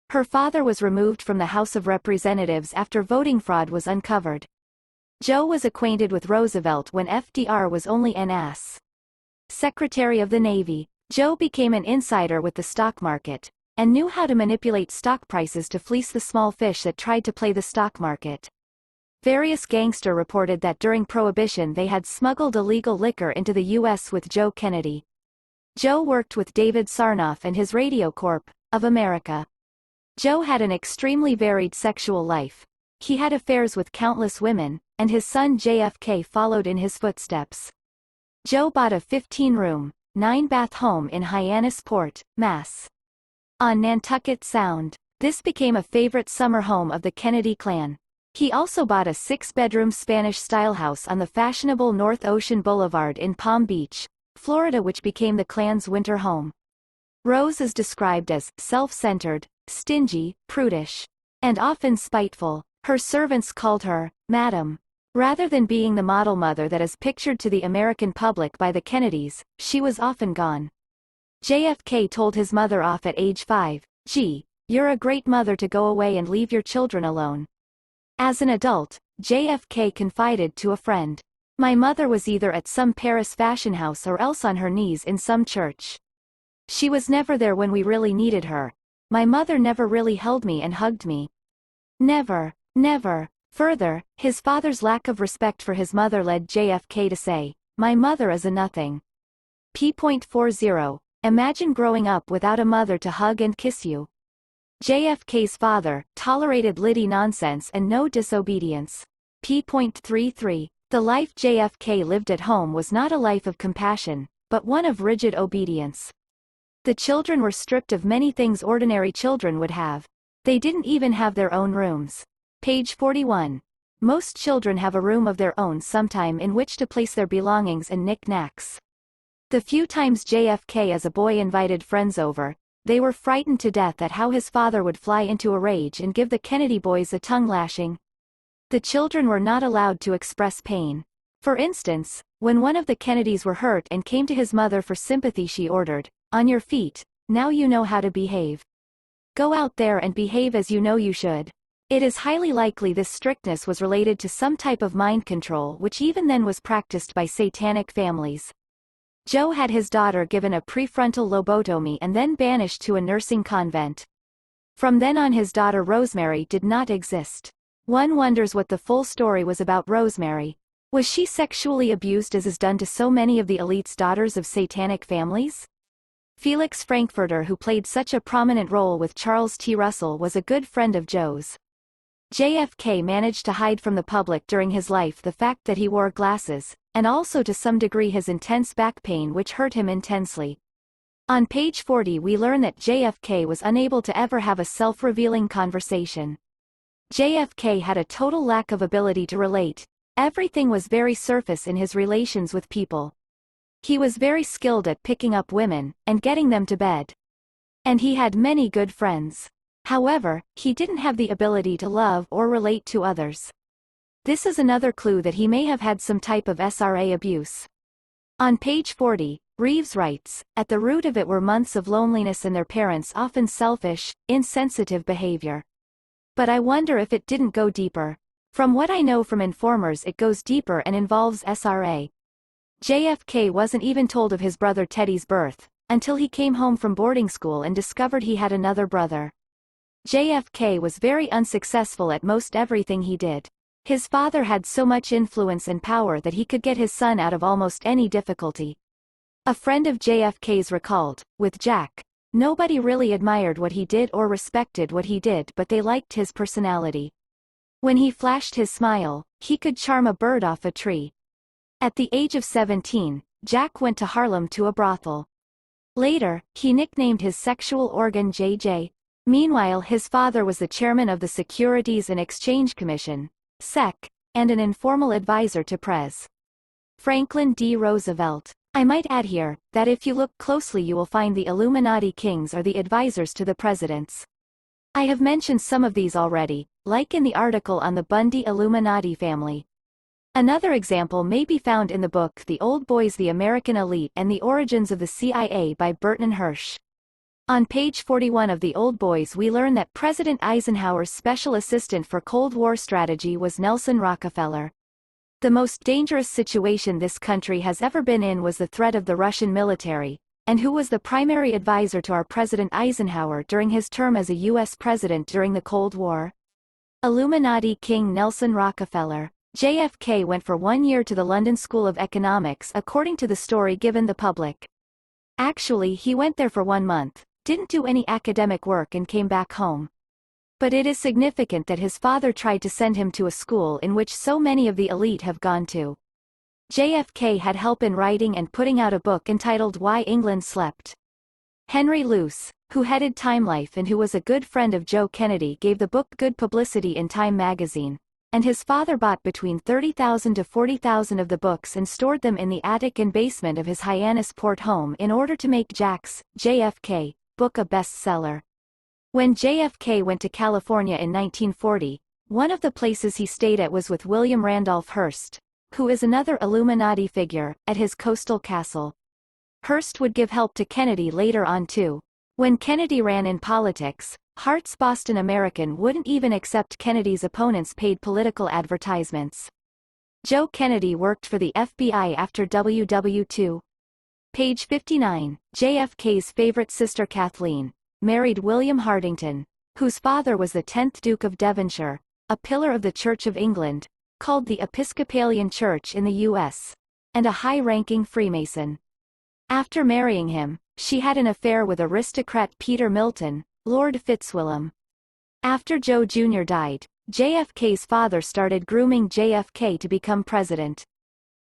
Her father was removed from the House of Representatives after voting fraud was uncovered. Joe was acquainted with Roosevelt when FDR was only NS Secretary of the Navy. Joe became an insider with the stock market, and knew how to manipulate stock prices to fleece the small fish that tried to play the stock market. Various gangsters reported that during Prohibition they had smuggled illegal liquor into the U.S. with Joe Kennedy. Joe worked with David Sarnoff and his Radio Corp. of America. Joe had an extremely varied sexual life. He had affairs with countless women, and his son JFK followed in his footsteps. Joe bought a 15-room, 9-bath home in Hyannisport, Mass. on Nantucket Sound. This became a favorite summer home of the Kennedy clan. He also bought a 6-bedroom Spanish-style house on the fashionable North Ocean Boulevard in Palm Beach, Florida, which became the clan's winter home. Rose is described as self-centered, stingy, prudish, and often spiteful. Her servants called her Madam. Rather than being the model mother that is pictured to the American public by the Kennedys, she was often gone. JFK told his mother off at age 5, "Gee, you're a great mother to go away and leave your children alone." As an adult, JFK confided to a friend, "My mother was either at some Paris fashion house or else on her knees in some church. She was never there when we really needed her. My mother never really held me and hugged me. Never, never." Further, his father's lack of respect for his mother led JFK to say, "My mother is a nothing." P.40. Imagine growing up without a mother to hug and kiss you. JFK's father tolerated litty nonsense and no disobedience. P.33. The life JFK lived at home was not a life of compassion, but one of rigid obedience. The children were stripped of many things ordinary children would have. They didn't even have their own rooms. Page 41. Most children have a room of their own sometime in which to place their belongings and knick-knacks. The few times JFK as a boy invited friends over, they were frightened to death at how his father would fly into a rage and give the Kennedy boys a tongue lashing. The children were not allowed to express pain. For instance, when one of the Kennedys were hurt and came to his mother for sympathy, she ordered, "On your feet, now you know how to behave. Go out there and behave as you know you should." It is highly likely this strictness was related to some type of mind control which even then was practiced by satanic families. Joe had his daughter given a prefrontal lobotomy and then banished to a nursing convent. From then on his daughter Rosemary did not exist. One wonders what the full story was about Rosemary. Was she sexually abused as is done to so many of the elite's daughters of satanic families? Felix Frankfurter, who played such a prominent role with Charles T. Russell, was a good friend of Joe's. JFK managed to hide from the public during his life the fact that he wore glasses, and also to some degree his intense back pain which hurt him intensely. On page 40 we learn that JFK was unable to ever have a self-revealing conversation. JFK had a total lack of ability to relate. Everything was very surface in his relations with people. He was very skilled at picking up women, and getting them to bed. And he had many good friends. However, he didn't have the ability to love or relate to others. This is another clue that he may have had some type of SRA abuse. On page 40, Reeves writes, "At the root of it were months of loneliness and their parents' often selfish, insensitive behavior. But I wonder if it didn't go deeper. From what I know from informers, it goes deeper and involves SRA. JFK wasn't even told of his brother Teddy's birth, until he came home from boarding school and discovered he had another brother. JFK was very unsuccessful at most everything he did. His father had so much influence and power that he could get his son out of almost any difficulty. A friend of JFK's recalled, with Jack, Nobody really admired what he did or respected what he did, but they liked his personality. When he flashed his smile, he could charm a bird off a tree. At the age of 17, Jack went to Harlem to a brothel. Later, he nicknamed his sexual organ JJ. Meanwhile, his father was the chairman of the Securities and Exchange Commission, SEC, and an informal advisor to Pres. Franklin D. Roosevelt. I might add here, that if you look closely you will find the Illuminati kings are the advisors to the presidents. I have mentioned some of these already, like in the article on the Bundy Illuminati family. Another example may be found in the book The Old Boys, the American Elite and the Origins of the CIA by Burton Hirsch. On page 41 of The Old Boys we learn that President Eisenhower's special assistant for Cold War strategy was Nelson Rockefeller. The most dangerous situation this country has ever been in was the threat of the Russian military, and who was the primary advisor to our President Eisenhower during his term as a U.S. president during the Cold War? Illuminati king Nelson Rockefeller. JFK went for 1 year to the London School of Economics according to the story given the public. Actually he went there for 1 month, didn't do any academic work and came back home. But it is significant that his father tried to send him to a school in which so many of the elite have gone to. JFK had help in writing and putting out a book entitled Why England Slept. Henry Luce, who headed Time Life and who was a good friend of Joe Kennedy, gave the book good publicity in Time magazine, and his father bought between 30,000 to 40,000 of the books and stored them in the attic and basement of his Hyannisport home in order to make Jack's, JFK, book a bestseller. When JFK went to California in 1940, one of the places he stayed at was with William Randolph Hearst, who is another Illuminati figure, at his coastal castle. Hearst would give help to Kennedy later on too. When Kennedy ran in politics, Hart's Boston American wouldn't even accept Kennedy's opponents' paid political advertisements. Joe Kennedy worked for the FBI after WW2. Page 59, JFK's favorite sister Kathleen married William Hardington, whose father was the 10th Duke of Devonshire, a pillar of the Church of England, called the Episcopalian Church in the U.S., and a high-ranking Freemason. After marrying him, she had an affair with aristocrat Peter Milton, Lord Fitzwilliam. After Joe Jr. died, JFK's father started grooming JFK to become president.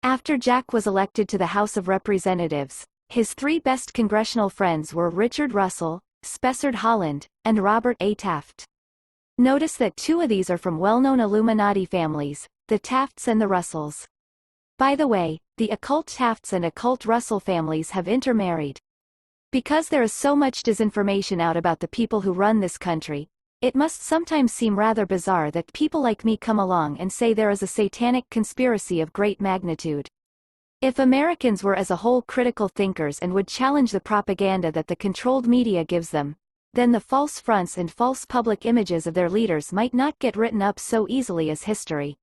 After Jack was elected to the House of Representatives, his 3 best congressional friends were Richard Russell, Spessard Holland, and Robert A. Taft. Notice that 2 of these are from well-known Illuminati families, the Tafts and the Russells. By the way, the occult Tafts and occult Russell families have intermarried. Because there is so much disinformation out about the people who run this country, it must sometimes seem rather bizarre that people like me come along and say there is a satanic conspiracy of great magnitude. If Americans were as a whole critical thinkers and would challenge the propaganda that the controlled media gives them, then the false fronts and false public images of their leaders might not get written up so easily as history.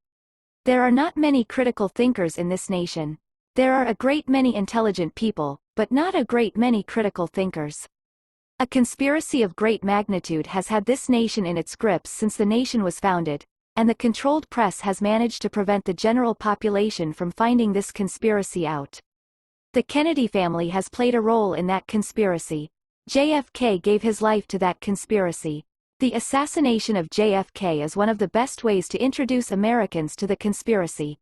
There are not many critical thinkers in this nation. There are a great many intelligent people, but not a great many critical thinkers. A conspiracy of great magnitude has had this nation in its grips since the nation was founded, and the controlled press has managed to prevent the general population from finding this conspiracy out. The Kennedy family has played a role in that conspiracy. JFK gave his life to that conspiracy. The assassination of JFK is one of the best ways to introduce Americans to the conspiracy.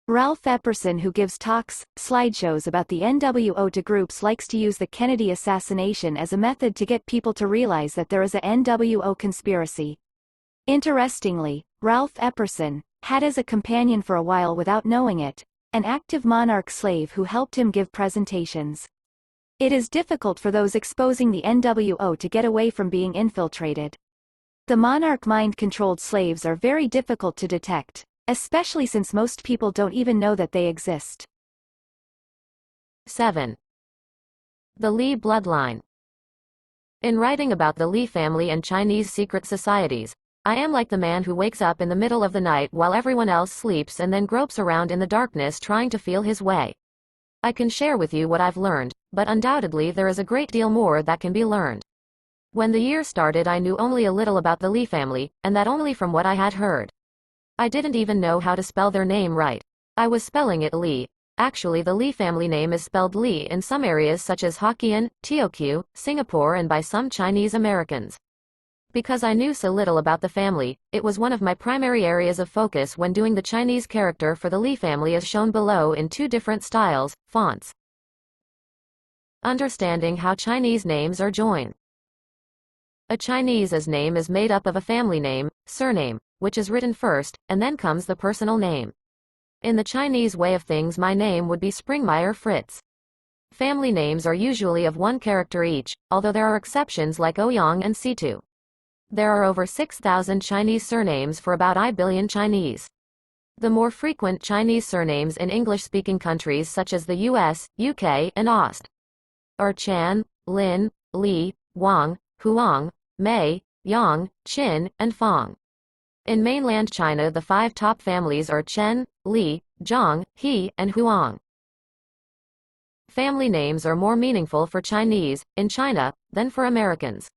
Ralph Epperson, who gives talks, slideshows about the NWO to groups, likes to use the Kennedy assassination as a method to get people to realize that there is a NWO conspiracy. Interestingly, Ralph Epperson had as a companion for a while without knowing it, an active monarch slave who helped him give presentations. It is difficult for those exposing the NWO to get away from being infiltrated. The monarch mind-controlled slaves are very difficult to detect, especially since most people don't even know that they exist. 7. The Li bloodline. In writing about the Li family and Chinese secret societies, I am like the man who wakes up in the middle of the night while everyone else sleeps and then gropes around in the darkness trying to feel his way. I can share with you what I've learned, but undoubtedly there is a great deal more that can be learned. When the year started I knew only a little about the Li family, and that only from what I had heard. I didn't even know how to spell their name right. I was spelling it Li. Actually, the Li family name is spelled Li in some areas such as Hokkien, Teochew, Singapore, and by some Chinese Americans. Because I knew so little about the family, it was one of my primary areas of focus when doing the Chinese character for the Li family as shown below in 2 different styles, fonts. Understanding how Chinese names are joined. A Chinese's name is made up of a family name, surname, which is written first, and then comes the personal name. In the Chinese way of things, my name would be Springmeier Fritz. Family names are usually of 1 character each, although there are exceptions like Ouyang and Situ. There are over 6,000 Chinese surnames for about I billion Chinese. The more frequent Chinese surnames in English-speaking countries such as the US, UK, and Aust are Chan, Lin, Li, Wang, Huang, Mei, Yang, Qin, and Fang. In mainland China, the 5 top families are Chen, Li, Zhang, He, and Huang. Family names are more meaningful for Chinese, in China, than for Americans.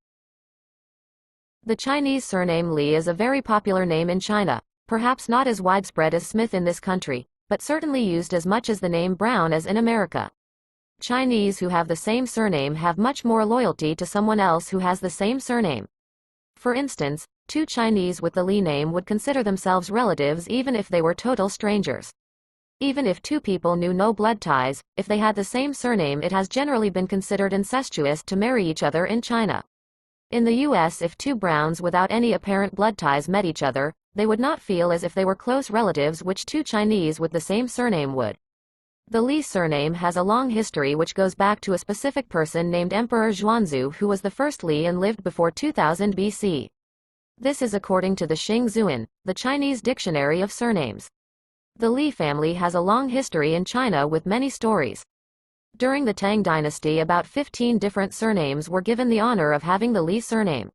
The Chinese surname Li is a very popular name in China, perhaps not as widespread as Smith in this country, but certainly used as much as the name Brown as in America. Chinese who have the same surname have much more loyalty to someone else who has the same surname. For instance, 2 Chinese with the Li name would consider themselves relatives even if they were total strangers. Even if 2 people knew no blood ties, if they had the same surname, it has generally been considered incestuous to marry each other in China. In the US, if 2 Browns without any apparent blood ties met each other, they would not feel as if they were close relatives, which 2 Chinese with the same surname would. The Li surname has a long history which goes back to a specific person named Emperor Xuanzhu, who was the first Li and lived before 2000 BC. This is according to the Xing Zuan, the Chinese dictionary of surnames. The Li family has a long history in China with many stories. During the Tang dynasty, about 15 different surnames were given the honor of having the Li surname.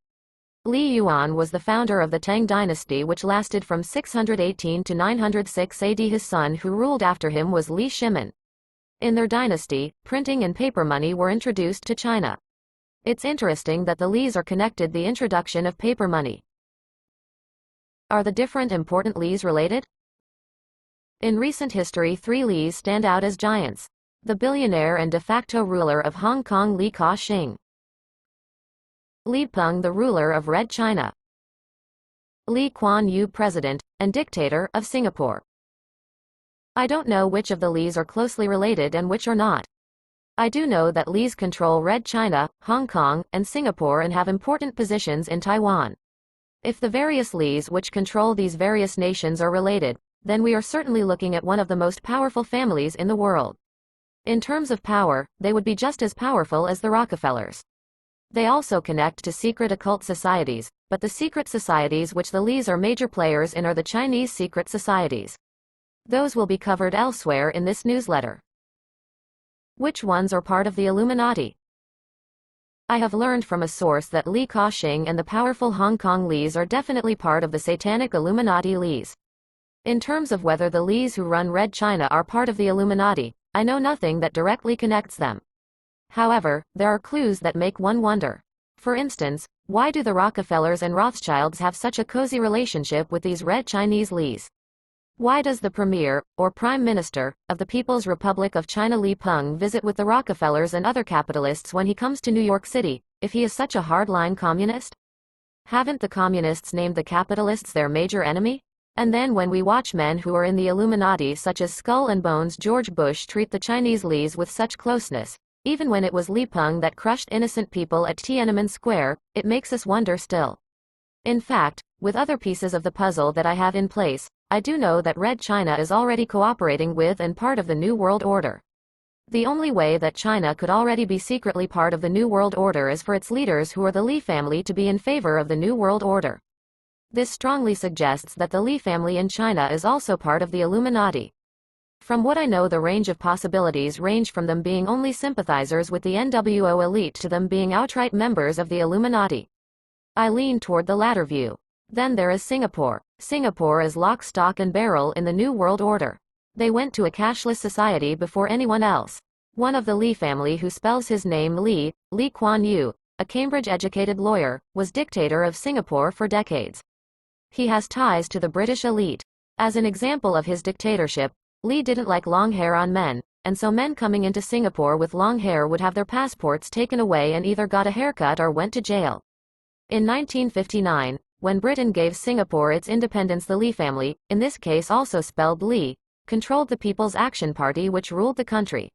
Li Yuan was the founder of the Tang dynasty, which lasted from 618 to 906 AD. His son who ruled after him was Li Shimin. In their dynasty, printing and paper money were introduced to China. It's interesting that the Lis are connected the introduction of paper money. Are the different important Lis related? In recent history, 3 Lis stand out as giants. The billionaire and de facto ruler of Hong Kong Li Ka-shing. Li Peng, the ruler of Red China. Lee Kuan Yew, president and dictator of Singapore. I don't know which of the Lis are closely related and which are not. I do know that Lis control Red China, Hong Kong, and Singapore and have important positions in Taiwan. If the various Lis which control these various nations are related, then we are certainly looking at one of the most powerful families in the world. In terms of power, they would be just as powerful as the Rockefellers. They also connect to secret occult societies, but the secret societies which the Lis are major players in are the Chinese secret societies. Those will be covered elsewhere in this newsletter. Which ones are part of the Illuminati? I have learned from a source that Li Ka-shing and the powerful Hong Kong Lis are definitely part of the satanic Illuminati Lis. In terms of whether the Lis who run Red China are part of the Illuminati, I know nothing that directly connects them. However, there are clues that make one wonder. For instance, why do the Rockefellers and Rothschilds have such a cozy relationship with these Red Chinese Lis? Why does the Premier, or Prime Minister, of the People's Republic of China Li Peng visit with the Rockefellers and other capitalists when he comes to New York City, if he is such a hardline communist? Haven't the communists named the capitalists their major enemy? And then when we watch men who are in the Illuminati such as Skull and Bones George Bush treat the Chinese Lis with such closeness, even when it was Li Peng that crushed innocent people at Tiananmen Square, it makes us wonder still. In fact, with other pieces of the puzzle that I have in place, I do know that Red China is already cooperating with and part of the New World Order. The only way that China could already be secretly part of the New World Order is for its leaders who are the Li family to be in favor of the New World Order. This strongly suggests that the Li family in China is also part of the Illuminati. From what I know, the range of possibilities range from them being only sympathizers with the NWO elite to them being outright members of the Illuminati. I lean toward the latter view. Then there is Singapore. Singapore is lock, stock, and barrel in the New World Order. They went to a cashless society before anyone else. One of the Li family, who spells his name Li, Lee Kuan Yew, a Cambridge-educated lawyer, was dictator of Singapore for decades. He has ties to the British elite. As an example of his dictatorship, Lee didn't like long hair on men, and so men coming into Singapore with long hair would have their passports taken away and either got a haircut or went to jail. In 1959, when Britain gave Singapore its independence, the Lee family, in this case also spelled Lee, controlled the People's Action Party, which ruled the country.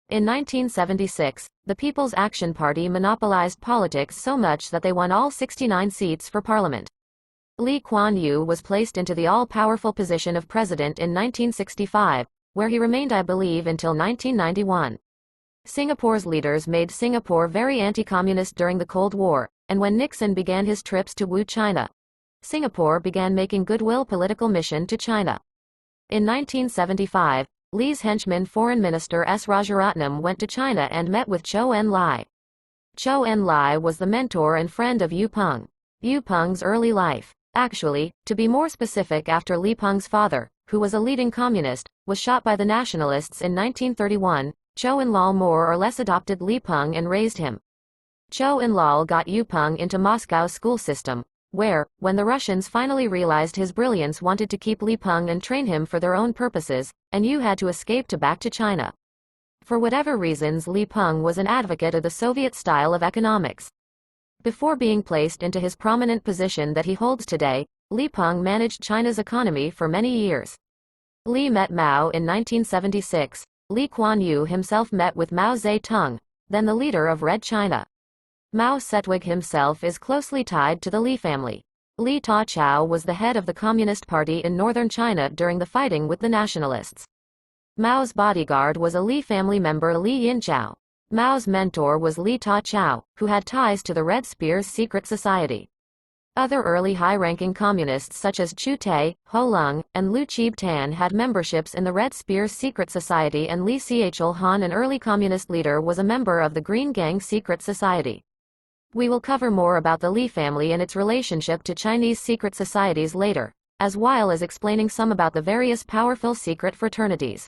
In 1976, the People's Action Party monopolized politics so much that they won all 69 seats for parliament. Lee Kuan Yew was placed into the all-powerful position of president in 1965, where he remained, I believe, until 1991. Singapore's leaders made Singapore very anti-communist during the Cold War, and when Nixon began his trips to Wu, China, Singapore began making goodwill political mission to China. In 1975, Lee's henchman Foreign Minister S. Rajaratnam went to China and met with Zhou Enlai. Zhou Enlai was the mentor and friend of Yu Peng. Yu Peng's early life. Actually, to be more specific, after Li Peng's father, who was a leading communist, was shot by the nationalists in 1931, Zhou Enlai more or less adopted Li Peng and raised him. Zhou Enlai got Yu Peng into Moscow's school system, where, when the Russians finally realized his brilliance, wanted to keep Li Peng and train him for their own purposes, and Yu had to escape back to China. For whatever reasons, Li Peng was an advocate of the Soviet style of economics. Before being placed into his prominent position that he holds today, Li Peng managed China's economy for many years. Li met Mao in 1976. Lee Kuan Yew himself met with Mao Zedong, then the leader of Red China. Mao Zedong himself is closely tied to the Li family. Li Ta-Chao was the head of the Communist Party in northern China during the fighting with the nationalists. Mao's bodyguard was a Li family member, Li Yinchao. Mao's mentor was Li Ta-Chao, who had ties to the Red Spear's secret society. Other early high-ranking communists such as Chu Tai, Ho Lung, and Lu Chib-tan had memberships in the Red Spear's secret society, and Li Xiaochul Han, an early communist leader, was a member of the Green Gang's secret society. We will cover more about the Li family and its relationship to Chinese secret societies later, as well as explaining some about the various powerful secret fraternities.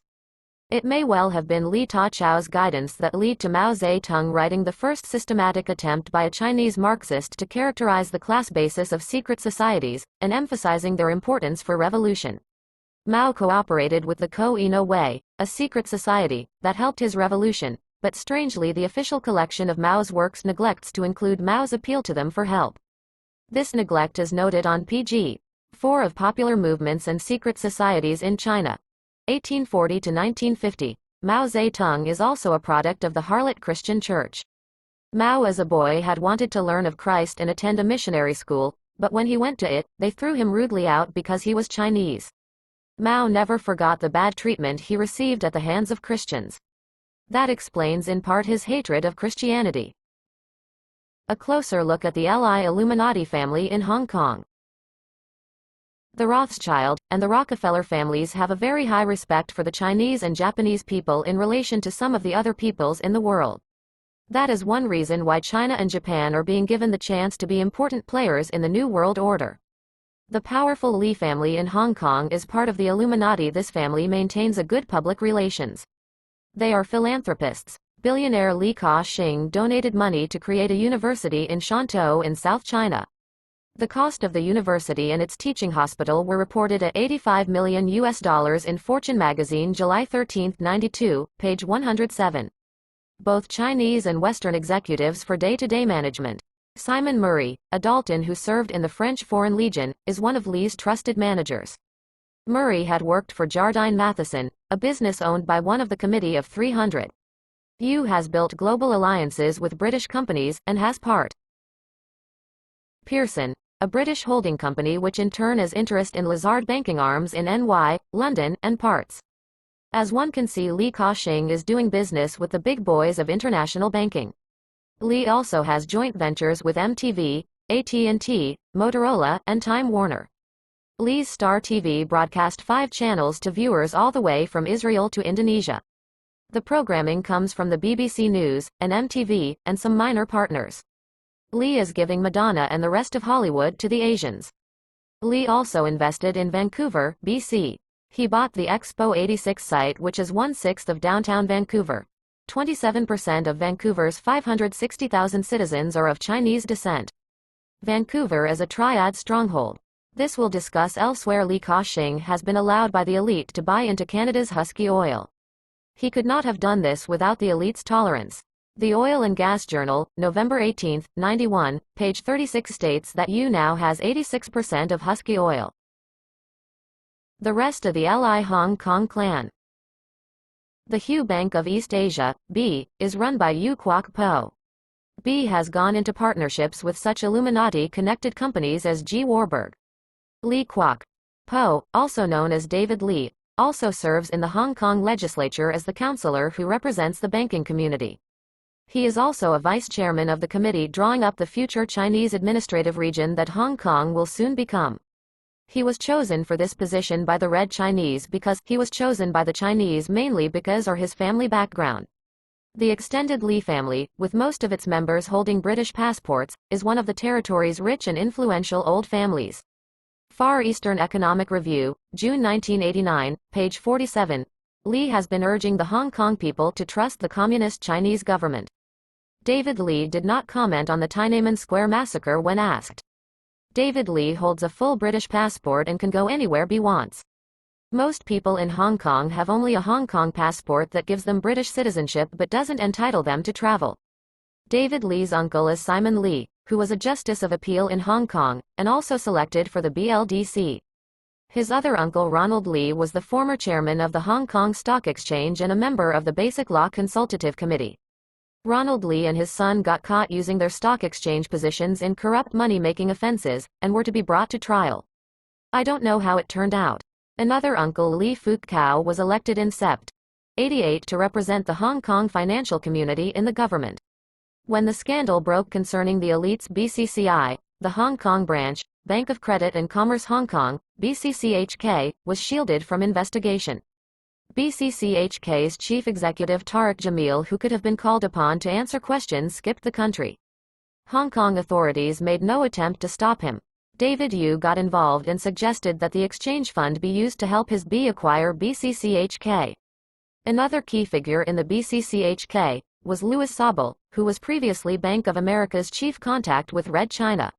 It may well have been Li Ta-Chao's guidance that led to Mao Zedong writing the first systematic attempt by a Chinese Marxist to characterize the class basis of secret societies, and emphasizing their importance for revolution. Mao cooperated with the Ko-Ino Way, a secret society that helped his revolution, but strangely the official collection of Mao's works neglects to include Mao's appeal to them for help. This neglect is noted on page 4 of Popular Movements and Secret Societies in China, 1840 to 1950. Mao Zedong is also a product of the Harlot Christian Church. Mao as a boy had wanted to learn of Christ and attend a missionary school, but when he went to it, they threw him rudely out because he was Chinese. Mao never forgot the bad treatment he received at the hands of Christians. That explains in part his hatred of Christianity. A closer look at the Illuminati family in Hong Kong. The Rothschild and the Rockefeller families have a very high respect for the Chinese and Japanese people in relation to some of the other peoples in the world. That is one reason why China and Japan are being given the chance to be important players in the New World Order. The powerful Li family in Hong Kong is part of the Illuminati. This family maintains a good public relations. They are philanthropists. Billionaire Li Ka-shing donated money to create a university in Shantou in South China. The cost of the university and its teaching hospital were reported at $85 million in Fortune magazine, July 13, 92, page 107. Both Chinese and Western executives for day-to-day management. Simon Murray, a Dalton who served in the French Foreign Legion, is one of Lee's trusted managers. Murray had worked for Jardine Matheson, a business owned by one of the Committee of 300. Yu has built global alliances with British companies and has part. Pearson, a British holding company which in turn has interest in Lazard banking arms in NY, London, and parts. As one can see, Li Ka-shing is doing business with the big boys of international banking. Li also has joint ventures with MTV, AT&T, Motorola, and Time Warner. Lee's Star TV broadcast 5 channels to viewers all the way from Israel to Indonesia. The programming comes from the BBC News, and MTV, and some minor partners. Lee is giving Madonna and the rest of Hollywood to the Asians. Lee also invested in Vancouver, BC. He bought the Expo 86 site, which is 1/6 of downtown Vancouver. 27% of Vancouver's 560,000 citizens are of Chinese descent. Vancouver is a Triad stronghold. This we'll discuss elsewhere. Li Ka-shing has been allowed by the elite to buy into Canada's Husky oil. He could not have done this without the elite's tolerance. The Oil and Gas Journal, November 18, 91, page 36 states that U now has 86% of Husky oil. The rest of the Li Hong Kong clan. The Hue Bank of East Asia, B, is run by Yu Kwok Po. B has gone into partnerships with such Illuminati-connected companies as G. Warburg. Li Kwok Po, also known as David Li, also serves in the Hong Kong legislature as the councillor who represents the banking community. He is also a vice-chairman of the committee drawing up the future Chinese administrative region that Hong Kong will soon become. He was chosen for this position by the Red Chinese because he was chosen by the Chinese mainly because of his family background. The extended Li family, with most of its members holding British passports, is one of the territory's rich and influential old families. Far Eastern Economic Review, June 1989, page 47. Li has been urging the Hong Kong people to trust the Communist Chinese government. David Li did not comment on the Tiananmen Square massacre when asked. David Li holds a full British passport and can go anywhere he wants. Most people in Hong Kong have only a Hong Kong passport that gives them British citizenship but doesn't entitle them to travel. David Li's uncle is Simon Li, who was a Justice of Appeal in Hong Kong, and also selected for the BLDC. His other uncle Ronald Li was the former chairman of the Hong Kong Stock Exchange and a member of the Basic Law Consultative Committee. Ronald Li and his son got caught using their stock exchange positions in corrupt money-making offenses, and were to be brought to trial. I don't know how it turned out. Another uncle Li Fuk Kao was elected in Sept. 88 to represent the Hong Kong financial community in the government. When the scandal broke concerning the elite's BCCI, the Hong Kong branch, Bank of Credit and Commerce Hong Kong, BCCHK, was shielded from investigation. BCCHK's chief executive Tariq Jamil, who could have been called upon to answer questions, skipped the country. Hong Kong authorities made no attempt to stop him. David Yu got involved and suggested that the exchange fund be used to help his B acquire BCCHK. Another key figure in the BCCHK was Louis Sobel, who was previously Bank of America's chief contact with Red China.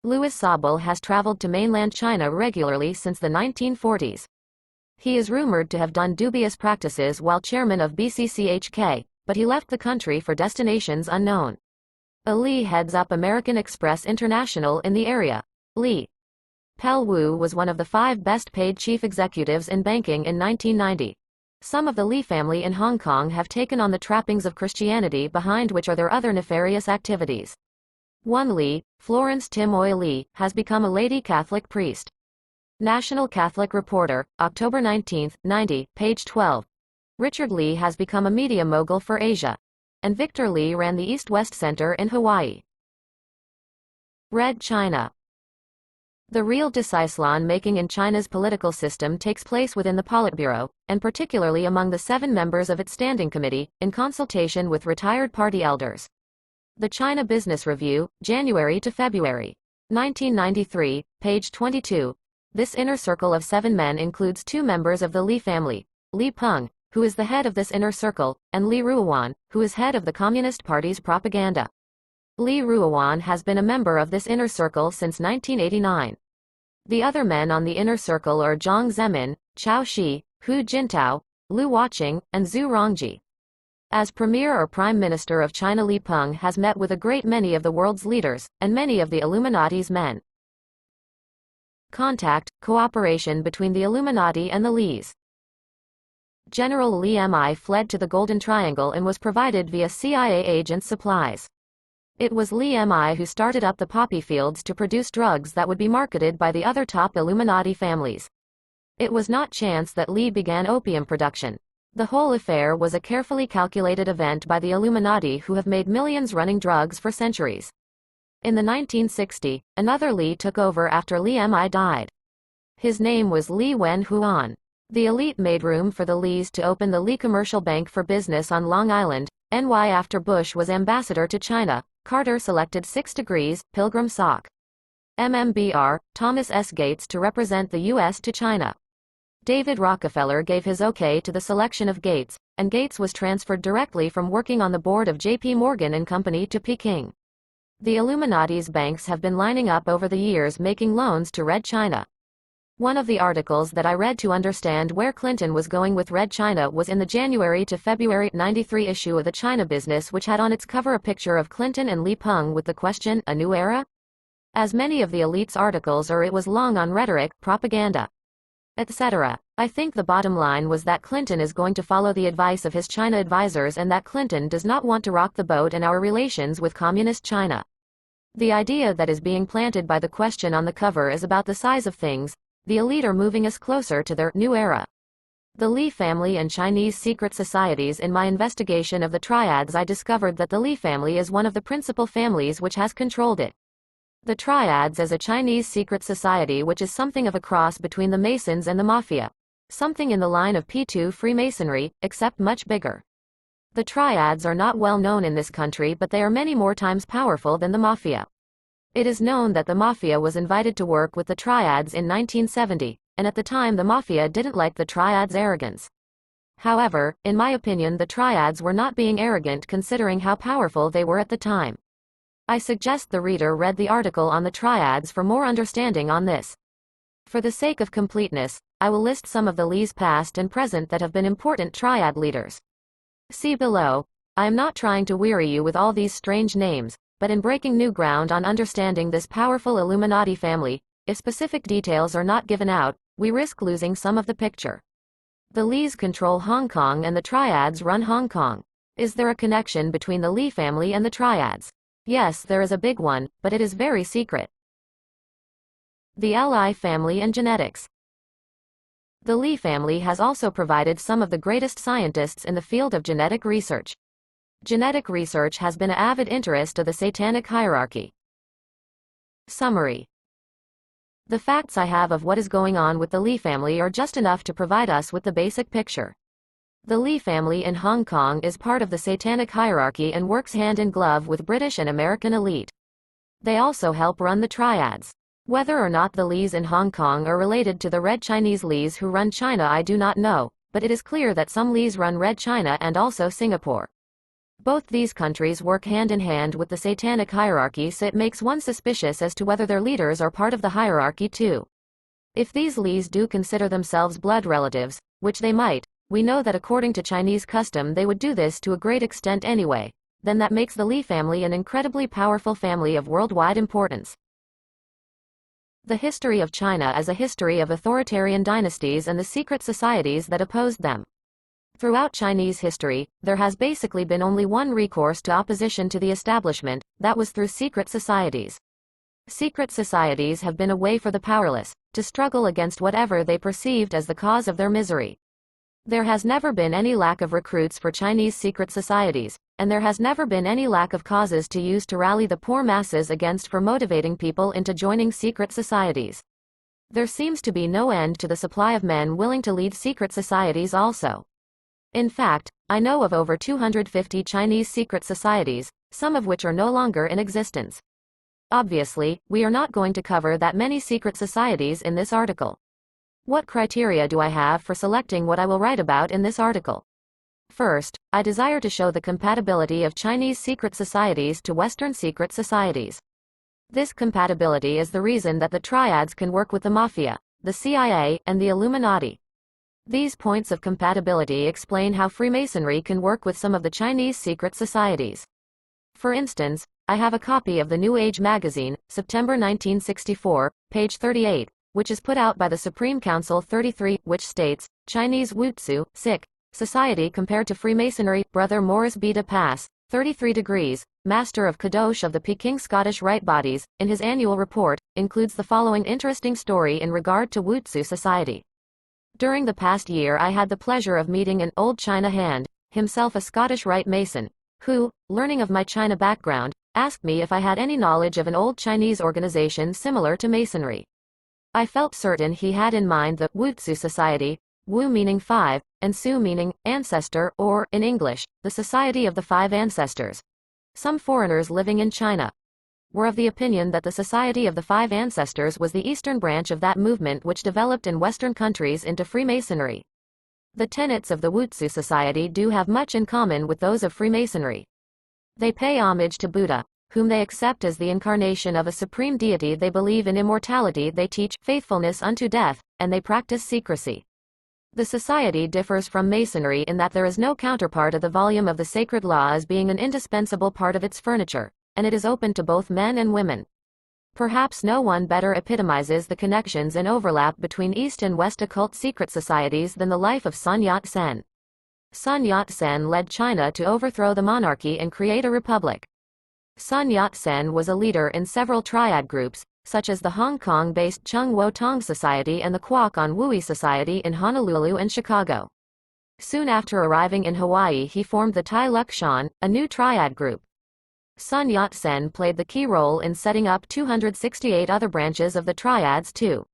Louis Sobel has traveled to mainland China regularly since the 1940s. He is rumored to have done dubious practices while chairman of BCCHK, but he left the country for destinations unknown. Li heads up American Express International in the area. Li Pel Wu was one of the 5 best-paid chief executives in banking in 1990. Some of the Li family in Hong Kong have taken on the trappings of Christianity, behind which are their other nefarious activities. One Li, Florence Tim Oi Li, has become a lady Catholic priest. National Catholic Reporter, October 19, 90, page 12. Richard Li has become a media mogul for Asia. And Victor Li ran the East-West Center in Hawaii. Red China. The real decision making in China's political system takes place within the Politburo, and particularly among the 7 members of its standing committee, in consultation with retired party elders. The China Business Review, January to February. 1993, page 22. This inner circle of 7 men includes 2 members of the Li family, Li Peng, who is the head of this inner circle, and Li Ruowan, who is head of the Communist Party's propaganda. Li Ruowan has been a member of this inner circle since 1989. The other men on the inner circle are Jiang Zemin, Chao Shi, Hu Jintao, Lu Huaqing, and Zhu Rongji. As Premier or Prime Minister of China, Li Peng has met with a great many of the world's leaders, and many of the Illuminati's men. Contact, cooperation between the Illuminati and the Lis. General Li Mi fled to the Golden Triangle and was provided via CIA agents supplies. It was Li Mi who started up the poppy fields to produce drugs that would be marketed by the other top Illuminati families. It was not chance that Li began opium production. The whole affair was a carefully calculated event by the Illuminati, who have made millions running drugs for centuries. In the 1960s, another Li took over after Li Mi died. His name was Li Wen Huan. The elite made room for the Lis to open the Li Commercial Bank for Business on Long Island, NY. After Bush was ambassador to China, Carter selected 6 Degrees, Pilgrim Sock. MMBR, Thomas S. Gates to represent the U.S. to China. David Rockefeller gave his okay to the selection of Gates, and Gates was transferred directly from working on the board of J.P. Morgan and Company to Peking. The Illuminati's banks have been lining up over the years making loans to Red China. One of the articles that I read to understand where Clinton was going with Red China was in the January to February '93 issue of the China Business, which had on its cover a picture of Clinton and Li Peng with the question, "A new era?" As many of the elite's articles are, it was long on rhetoric, propaganda, etc. I think the bottom line was that Clinton is going to follow the advice of his China advisors and that Clinton does not want to rock the boat in our relations with Communist China. The idea that is being planted by the question on the cover is about the size of things. The elite are moving us closer to their new era. The Li family and Chinese secret societies. In my investigation of the Triads, I discovered that the Li family is one of the principal families which has controlled it. The Triads is a Chinese secret society which is something of a cross between the Masons and the mafia. Something in the line of P2 Freemasonry, except much bigger. The Triads are not well known in this country, but they are many more times powerful than the mafia. It is known that the mafia was invited to work with the Triads in 1970, and at the time the mafia didn't like the Triads' arrogance. However, in my opinion, the Triads were not being arrogant considering how powerful they were at the time. I suggest the reader read the article on the Triads for more understanding on this. For the sake of completeness, I will list some of the Li's past and present that have been important Triad leaders. See below. I am not trying to weary you with all these strange names, but in breaking new ground on understanding this powerful Illuminati family, if specific details are not given out, we risk losing some of the picture. The Li's control Hong Kong and the Triads run Hong Kong. Is there a connection between the Li family and the Triads? Yes, there is a big one, but it is very secret. The Li family and genetics. The Li family has also provided some of the greatest scientists in the field of genetic research. Genetic research has been an avid interest of the satanic hierarchy. Summary. The facts I have of what is going on with the Li family are just enough to provide us with the basic picture. The Li family in Hong Kong is part of the satanic hierarchy and works hand in glove with British and American elite. They also help run the Triads. Whether or not the Lis in Hong Kong are related to the Red Chinese Lis who run China, I do not know, but it is clear that some Lis run Red China and also Singapore. Both these countries work hand in hand with the satanic hierarchy, so it makes one suspicious as to whether their leaders are part of the hierarchy too. If these Lis do consider themselves blood relatives, which they might, we know that according to Chinese custom they would do this to a great extent anyway, then that makes the Li family an incredibly powerful family of worldwide importance. The history of China is a history of authoritarian dynasties and the secret societies that opposed them. Throughout Chinese history, there has basically been only one recourse to opposition to the establishment, that was through secret societies. Secret societies have been a way for the powerless to struggle against whatever they perceived as the cause of their misery. There has never been any lack of recruits for Chinese secret societies, and there has never been any lack of causes to use to rally the poor masses against for motivating people into joining secret societies. There seems to be no end to the supply of men willing to lead secret societies also. In fact, I know of over 250 Chinese secret societies, some of which are no longer in existence. Obviously, we are not going to cover that many secret societies in this article. What criteria do I have for selecting what I will write about in this article? First, I desire to show the compatibility of Chinese secret societies to Western secret societies. This compatibility is the reason that the Triads can work with the mafia, the CIA, and the Illuminati. These points of compatibility explain how Freemasonry can work with some of the Chinese secret societies. For instance, I have a copy of the New Age magazine, September 1964, page 38, which is put out by the Supreme Council 33, which states, Chinese Wutsu, Sikh, Society compared to Freemasonry. Brother Morris B. de Pass, 33 degrees, Master of Kadosh of the Peking Scottish Rite Bodies, in his annual report, includes the following interesting story in regard to Wutsu Society. During the past year I had the pleasure of meeting an old China hand, himself a Scottish Rite Mason, who, learning of my China background, asked me if I had any knowledge of an old Chinese organization similar to Masonry. I felt certain he had in mind the Wutsu Society, Wu meaning 5, and Su meaning ancestor, or, in English, the Society of the Five Ancestors. Some foreigners living in China were of the opinion that the Society of the Five Ancestors was the eastern branch of that movement which developed in Western countries into Freemasonry. The tenets of the Wutsu Society do have much in common with those of Freemasonry. They pay homage to Buddha, whom they accept as the incarnation of a supreme deity. They believe in immortality, they teach faithfulness unto death, and they practice secrecy. The society differs from Masonry in that there is no counterpart of the volume of the sacred law as being an indispensable part of its furniture, and it is open to both men and women. Perhaps no one better epitomizes the connections and overlap between East and West occult secret societies than the life of Sun Yat-sen. Sun Yat-sen led China to overthrow the monarchy and create a republic. Sun Yat-sen was a leader in several triad groups, such as the Hong Kong-based Chung Wo Tong Society and the Kwok On Wui Society in Honolulu and Chicago. Soon after arriving in Hawaii, he formed the Tai Luk Shan, a new triad group. Sun Yat-sen played the key role in setting up 268 other branches of the triads too.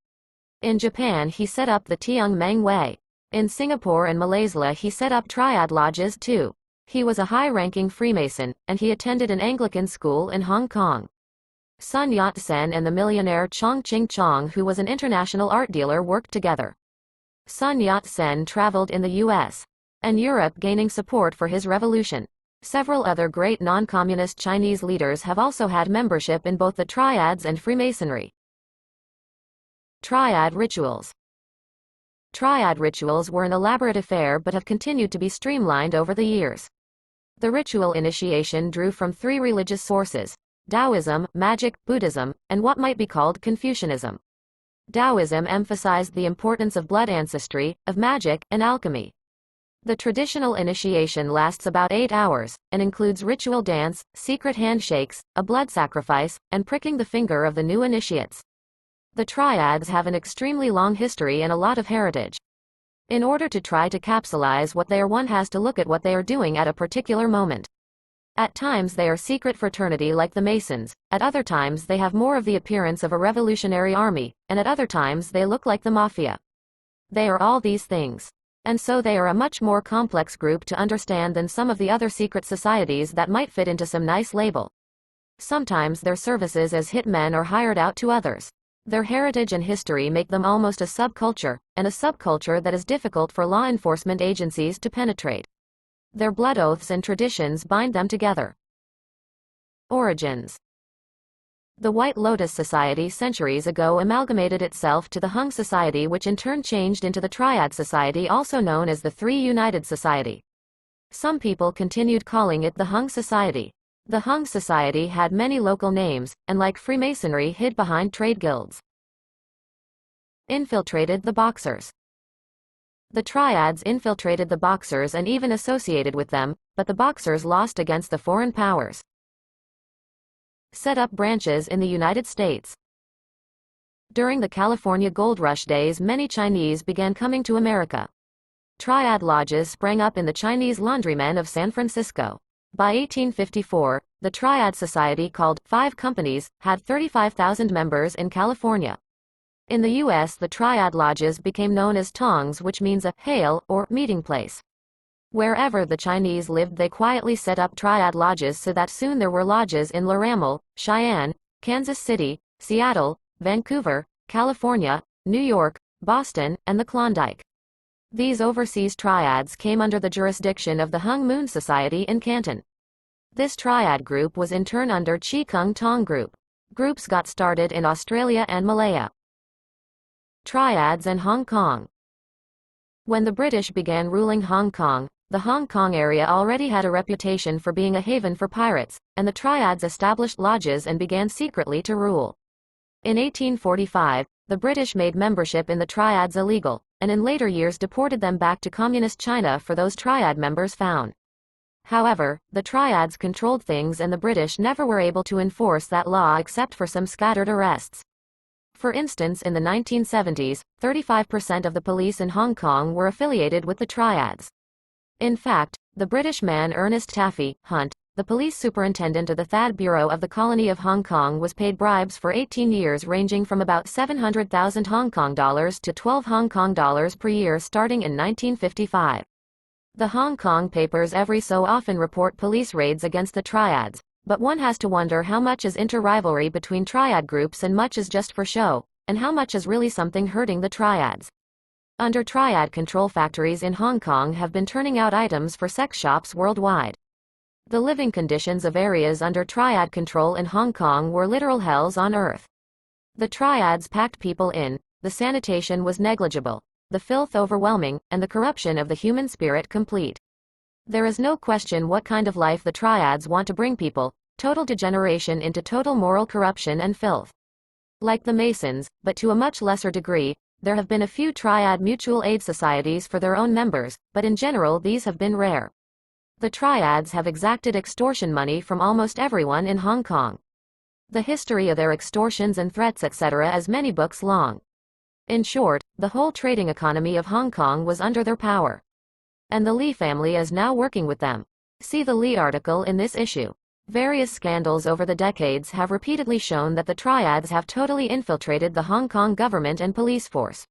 In Japan, he set up the Tiong Meng Wei. In Singapore and Malaysia, he set up triad lodges too. He was a high-ranking Freemason, and he attended an Anglican school in Hong Kong. Sun Yat-sen and the millionaire Chong Ching Chong, who was an international art dealer, worked together. Sun Yat-sen traveled in the U.S. and Europe, gaining support for his revolution. Several other great non-communist Chinese leaders have also had membership in both the Triads and Freemasonry. Triad rituals. Triad rituals were an elaborate affair but have continued to be streamlined over the years. The ritual initiation drew from three religious sources: Taoism, magic, Buddhism, and what might be called Confucianism. Taoism emphasized the importance of blood ancestry, of magic, and alchemy. The traditional initiation lasts about 8 hours, and includes ritual dance, secret handshakes, a blood sacrifice, and pricking the finger of the new initiates. The Triads have an extremely long history and a lot of heritage. In order to try to capsulize what they are, one has to look at what they are doing at a particular moment. At times they are secret fraternity like the Masons, at other times they have more of the appearance of a revolutionary army, and at other times they look like the mafia. They are all these things. And so they are a much more complex group to understand than some of the other secret societies that might fit into some nice label. Sometimes their services as hitmen are hired out to others. Their heritage and history make them almost a subculture, and a subculture that is difficult for law enforcement agencies to penetrate. Their blood oaths and traditions bind them together. Origins. The White Lotus Society centuries ago amalgamated itself to the Hung Society, which in turn changed into the Triad Society, also known as the Three United Society. Some people continued calling it the Hung Society. The Hung Society had many local names, and like Freemasonry, hid behind trade guilds. Infiltrated the Boxers. The Triads infiltrated the Boxers and even associated with them, but the Boxers lost against the foreign powers. Set up branches in the United States. During the California Gold Rush days, many Chinese began coming to America. Triad lodges sprang up in the Chinese Laundrymen of San Francisco. By 1854, the Triad Society, called 5 Companies, had 35,000 members in California. In the U.S., the Triad lodges became known as tongs, which means a hail or meeting place. Wherever the Chinese lived, they quietly set up Triad lodges, so that soon there were lodges in Laramie, Cheyenne, Kansas City, Seattle, Vancouver, California, New York, Boston, and the Klondike. These overseas triads came under the jurisdiction of the Hung Moon Society in Canton. This triad group was in turn under Chi Kung Tong Group. Groups got started in Australia and Malaya. Triads and Hong Kong. When the British began ruling Hong Kong, the Hong Kong area already had a reputation for being a haven for pirates, and the Triads established lodges and began secretly to rule. In 1845, the British made membership in the Triads illegal, and in later years deported them back to Communist China for those Triad members found. However, the Triads controlled things, and the British never were able to enforce that law except for some scattered arrests. For instance, in the 1970s, 35% of the police in Hong Kong were affiliated with the Triads. In fact, the British man Ernest Taffy Hunt, the police superintendent of the THAAD Bureau of the Colony of Hong Kong, was paid bribes for 18 years ranging from about 700,000 Hong Kong dollars to 12 Hong Kong dollars per year starting in 1955. The Hong Kong papers every so often report police raids against the Triads, but one has to wonder how much is inter-rivalry between Triad groups and much is just for show, and how much is really something hurting the Triads. Under Triad control, factories in Hong Kong have been turning out items for sex shops worldwide. The living conditions of areas under Triad control in Hong Kong were literal hells on earth. The Triads packed people in, the sanitation was negligible, the filth overwhelming, and the corruption of the human spirit complete. There is no question what kind of life the Triads want to bring people: total degeneration into total moral corruption and filth. Like the Masons, but to a much lesser degree, there have been a few Triad mutual aid societies for their own members, but in general these have been rare. The Triads have exacted extortion money from almost everyone in Hong Kong. The history of their extortions and threats etc. is many books long. In short, the whole trading economy of Hong Kong was under their power. And the Lee family is now working with them. See the Lee article in this issue. Various scandals over the decades have repeatedly shown that the Triads have totally infiltrated the Hong Kong government and police force.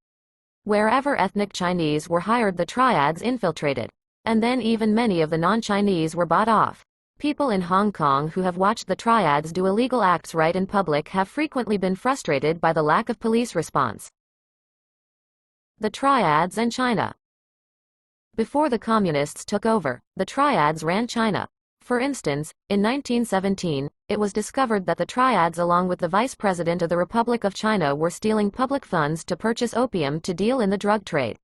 Wherever ethnic Chinese were hired, the Triads infiltrated. And then even many of the non-Chinese were bought off. People in Hong Kong who have watched the Triads do illegal acts right in public have frequently been frustrated by the lack of police response. The Triads and China. Before the communists took over, the Triads ran China. For instance, in 1917, it was discovered that the Triads along with the Vice President of the Republic of China were stealing public funds to purchase opium to deal in the drug trade.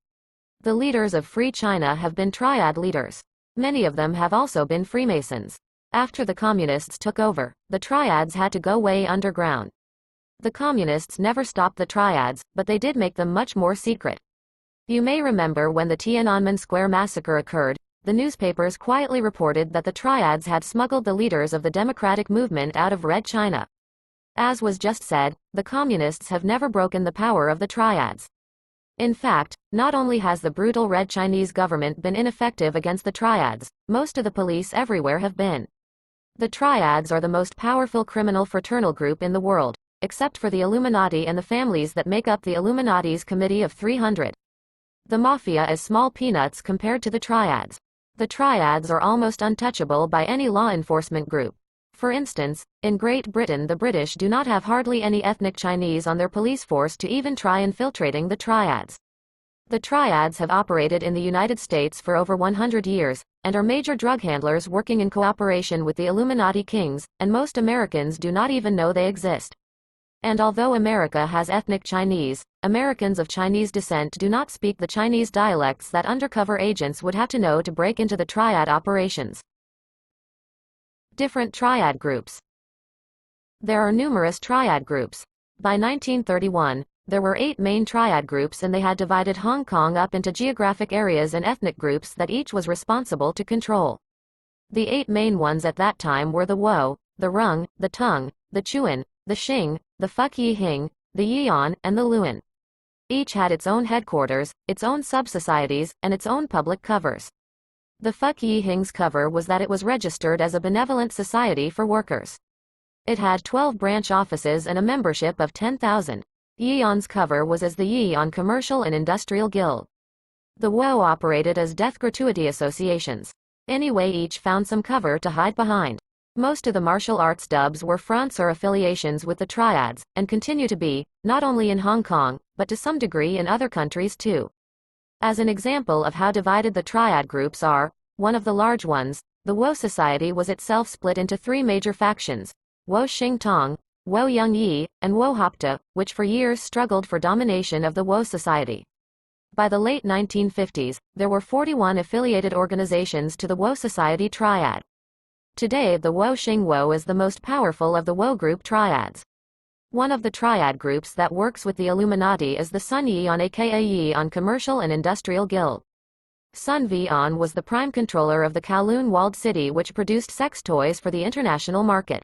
The leaders of Free China have been Triad leaders. Many of them have also been Freemasons. After the communists took over, the Triads had to go way underground. The communists never stopped the Triads, but they did make them much more secret. You may remember when the Tiananmen Square massacre occurred, the newspapers quietly reported that the Triads had smuggled the leaders of the democratic movement out of Red China. As was just said, the communists have never broken the power of the Triads. In fact, not only has the brutal Red Chinese government been ineffective against the Triads, most of the police everywhere have been. The Triads are the most powerful criminal fraternal group in the world, except for the Illuminati and the families that make up the Illuminati's Committee of 300. The mafia is small peanuts compared to the Triads. The Triads are almost untouchable by any law enforcement group. For instance, in Great Britain the British do not have hardly any ethnic Chinese on their police force to even try infiltrating the Triads. The Triads have operated in the United States for over 100 years, and are major drug handlers working in cooperation with the Illuminati kings, and most Americans do not even know they exist. And although America has ethnic Chinese, Americans of Chinese descent do not speak the Chinese dialects that undercover agents would have to know to break into the Triad operations. Different Triad groups. There are numerous Triad groups. By 1931, there were 8 main Triad groups and they had divided Hong Kong up into geographic areas and ethnic groups that each was responsible to control. The 8 main ones at that time were the Wo, the Rung, the Tung, the Chuan, the Xing, the Fuk Yi Hing, the Yian, and the Luan. Each had its own headquarters, its own sub-societies, and its own public covers. The Fuk Yi Hing's cover was that it was registered as a benevolent society for workers. It had 12 branch offices and a membership of 10,000. Yian's cover was as the Yian Commercial and Industrial Guild. The Wo operated as death gratuity associations. Anyway, each found some cover to hide behind. Most of the martial arts dubs were fronts or affiliations with the Triads, and continue to be, not only in Hong Kong, but to some degree in other countries too. As an example of how divided the Triad groups are, one of the large ones, the Wo Society was itself split into 3 major factions: Wo Xing Tong, Wo Young Yi, and Wo Hopta, which for years struggled for domination of the Wo Society. By the late 1950s, there were 41 affiliated organizations to the Wo Society Triad. Today the Wo Xing Wo is the most powerful of the Wo group Triads. One of the Triad groups that works with the Illuminati is the Sun Yian aka Yian Commercial and Industrial Guild. Sun Vian was the prime controller of the Kowloon walled city which produced sex toys for the international market.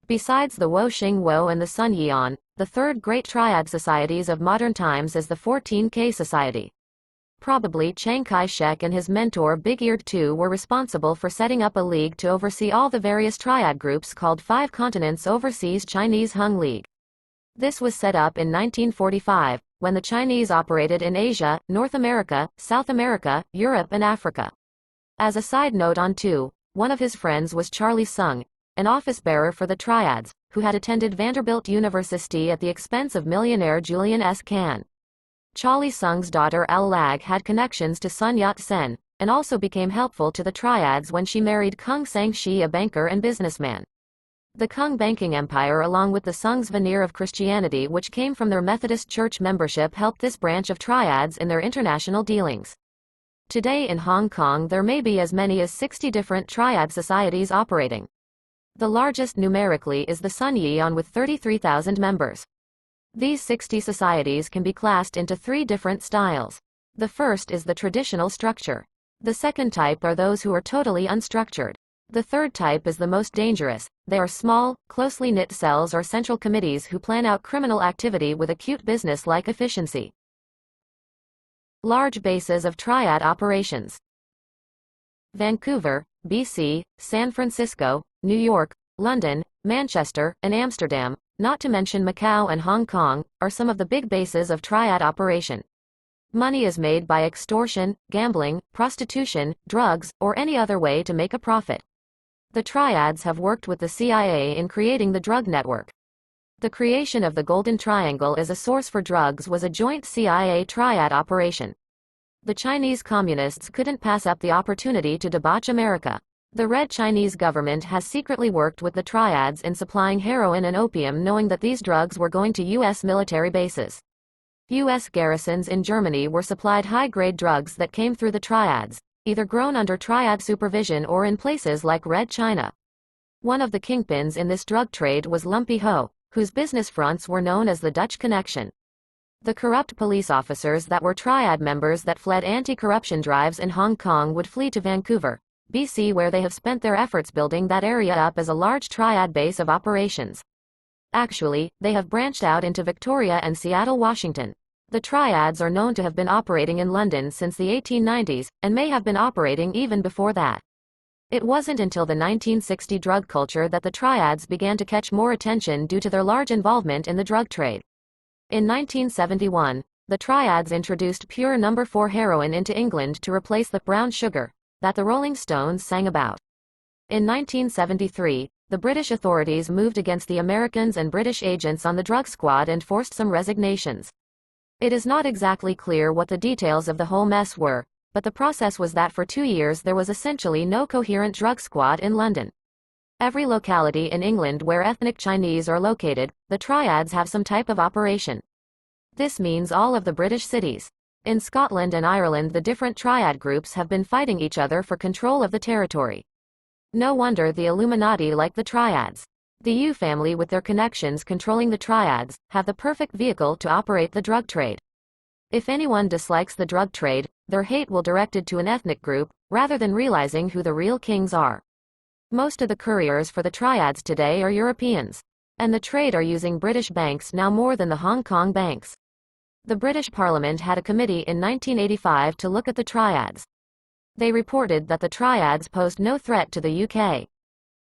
Besides the Wo Xing Wo and the Sun Yian, the third great Triad societies of modern times is the 14K Society. Probably Chiang Kai-shek and his mentor Big-Eared Tu were responsible for setting up a league to oversee all the various Triad groups called 5 Continents Overseas Chinese Hung League. This was set up in 1945, when the Chinese operated in Asia, North America, South America, Europe and Africa. As a side note on Tu, one of his friends was Charlie Sung, an office-bearer for the Triads, who had attended Vanderbilt University at the expense of millionaire Julian S. Can. Charlie Sung's daughter Al Lag had connections to Sun Yat-sen, and also became helpful to the Triads when she married Kung Sang-shi, a banker and businessman. The Kung banking empire, along with the Sung's veneer of Christianity which came from their Methodist Church membership, helped this branch of Triads in their international dealings. Today in Hong Kong there may be as many as 60 different Triad societies operating. The largest numerically is the Sun Yi-on with 33,000 members. These 60 societies can be classed into 3 different styles. The first is the traditional structure. The second type are those who are totally unstructured. The third type is the most dangerous. They are small, closely knit cells or central committees who plan out criminal activity with acute business-like efficiency. Large bases of Triad operations. Vancouver, BC, San Francisco, New York, London, Manchester, and Amsterdam, not to mention Macau and Hong Kong, are some of the big bases of Triad operation. Money is made by extortion, gambling, prostitution, drugs, or any other way to make a profit. The Triads have worked with the CIA in creating the drug network. The creation of the Golden Triangle as a source for drugs was a joint CIA Triad operation. The Chinese communists couldn't pass up the opportunity to debauch America. The Red Chinese government has secretly worked with the Triads in supplying heroin and opium, knowing that these drugs were going to U.S. military bases. U.S. garrisons in Germany were supplied high-grade drugs that came through the Triads, either grown under Triad supervision or in places like Red China. One of the kingpins in this drug trade was Lumpy Ho, whose business fronts were known as the Dutch Connection. The corrupt police officers that were Triad members that fled anti-corruption drives in Hong Kong would flee to Vancouver, BC, where they have spent their efforts building that area up as a large Triad base of operations. Actually, they have branched out into Victoria and Seattle, Washington. The Triads are known to have been operating in London since the 1890s, and may have been operating even before that. It wasn't until the 1960 drug culture that the Triads began to catch more attention due to their large involvement in the drug trade. In 1971, the Triads introduced pure No. 4 heroin into England to replace the brown sugar that the Rolling Stones sang about. In 1973, the British authorities moved against the Americans and British agents on the drug squad and forced some resignations. It is not exactly clear what the details of the whole mess were, but the process was that for 2 years there was essentially no coherent drug squad in London. Every locality in England where ethnic Chinese are located, the Triads have some type of operation. This means all of the British cities. In Scotland and Ireland, the different Triad groups have been fighting each other for control of the territory. No wonder the Illuminati like the Triads. The Yu family, with their connections controlling the Triads, have the perfect vehicle to operate the drug trade. If anyone dislikes the drug trade, their hate will directed to an ethnic group, rather than realizing who the real kings are. Most of the couriers for the Triads today are Europeans. And the trade are using British banks now more than the Hong Kong banks. The British Parliament had a committee in 1985 to look at the Triads. They reported that the Triads posed no threat to the UK.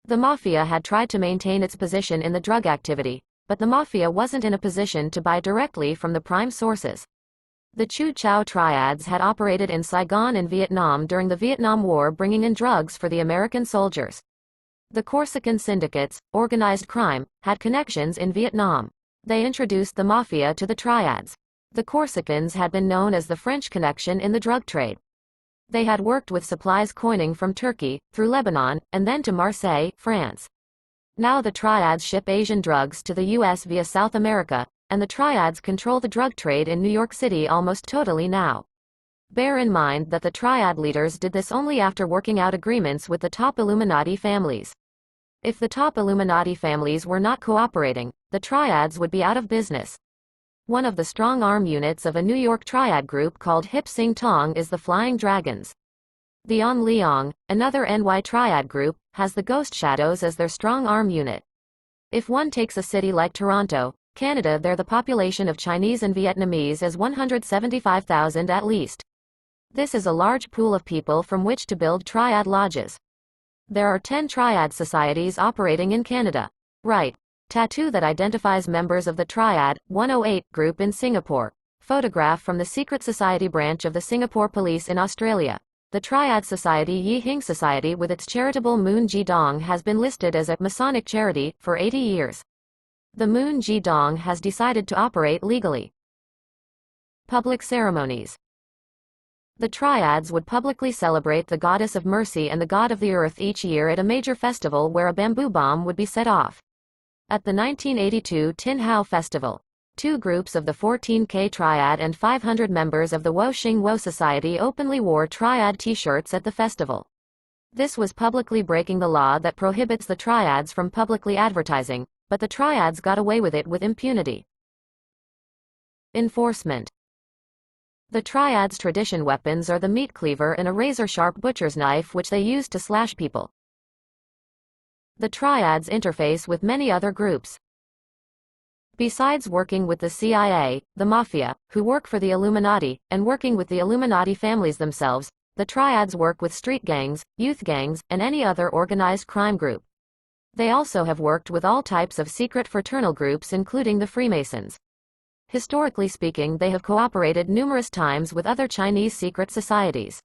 The mafia had tried to maintain its position in the drug activity, but the mafia wasn't in a position to buy directly from the prime sources. The Chu Chow Triads had operated in Saigon and Vietnam during the Vietnam War, bringing in drugs for the American soldiers. The Corsican syndicates, organized crime, had connections in Vietnam. They introduced the mafia to the Triads. The Corsicans had been known as the French connection in the drug trade. They had worked with supplies coining from Turkey, through Lebanon, and then to Marseille, France. Now the Triads ship Asian drugs to the US via South America, and the Triads control the drug trade in New York City almost totally now. Bear in mind that the Triad leaders did this only after working out agreements with the top Illuminati families. If the top Illuminati families were not cooperating, the Triads would be out of business. One of the strong arm units of a New York Triad group called Hip Sing Tong is the Flying Dragons. The On Leong, another NY Triad group, has the Ghost Shadows as their strong arm unit. If one takes a city like Toronto, Canada, there the population of Chinese and Vietnamese is 175,000 at least. This is a large pool of people from which to build Triad lodges. There are 10 Triad societies operating in Canada. Right. Tattoo that identifies members of the Triad 108 group in Singapore. Photograph from the secret society branch of the Singapore Police in Australia. The Triad Society Yi Hing Society, with its charitable Moon Ji Dong, has been listed as a Masonic charity for 80 years. The Moon Ji Dong has decided to operate legally. Public ceremonies. The Triads would publicly celebrate the goddess of mercy and the god of the earth each year at a major festival where a bamboo bomb would be set off. At the 1982 Tin Hao Festival, 2 groups of the 14K Triad and 500 members of the Wo Xing Wo Society openly wore Triad t-shirts at the festival. This was publicly breaking the law that prohibits the Triads from publicly advertising, but the Triads got away with it with impunity. Enforcement. The Triads' tradition weapons are the meat cleaver and a razor-sharp butcher's knife which they use to slash people. The Triads interface with many other groups. Besides working with the CIA, the mafia, who work for the Illuminati, and working with the Illuminati families themselves, the Triads work with street gangs, youth gangs, and any other organized crime group. They also have worked with all types of secret fraternal groups including the Freemasons. Historically speaking, they have cooperated numerous times with other Chinese secret societies.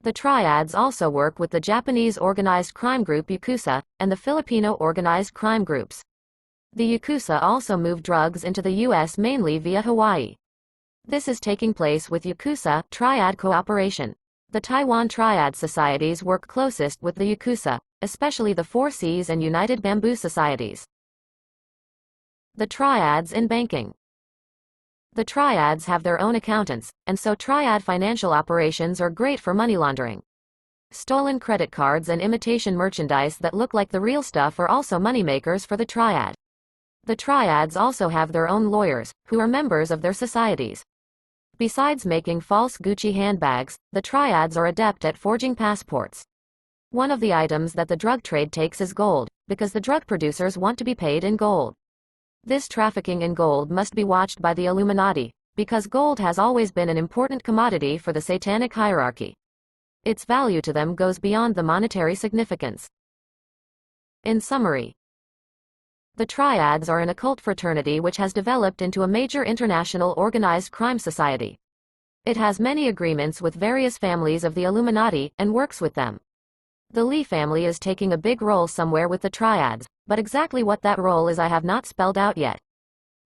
The Triads also work with the Japanese organized crime group Yakuza, and the Filipino organized crime groups. The Yakuza also move drugs into the U.S. mainly via Hawaii. This is taking place with Yakuza Triad cooperation. The Taiwan Triad societies work closest with the Yakuza, especially the Four Seas and United Bamboo societies. The Triads in banking. The Triads have their own accountants, and so Triad financial operations are great for money laundering. Stolen credit cards and imitation merchandise that look like the real stuff are also moneymakers for the Triad. The Triads also have their own lawyers, who are members of their societies. Besides making false Gucci handbags, the Triads are adept at forging passports. One of the items that the drug trade takes is gold, because the drug producers want to be paid in gold. This trafficking in gold must be watched by the Illuminati, because gold has always been an important commodity for the satanic hierarchy. Its value to them goes beyond the monetary significance. In summary, the Triads are an occult fraternity which has developed into a major international organized crime society. It has many agreements with various families of the Illuminati, and works with them. The Li family is taking a big role somewhere with the Triads, but exactly what that role is I have not spelled out yet.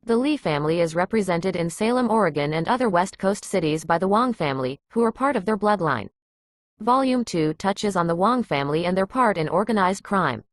The Li family is represented in Salem, Oregon and other West Coast cities by the Wong family, who are part of their bloodline. Volume 2 touches on the Wong family and their part in organized crime.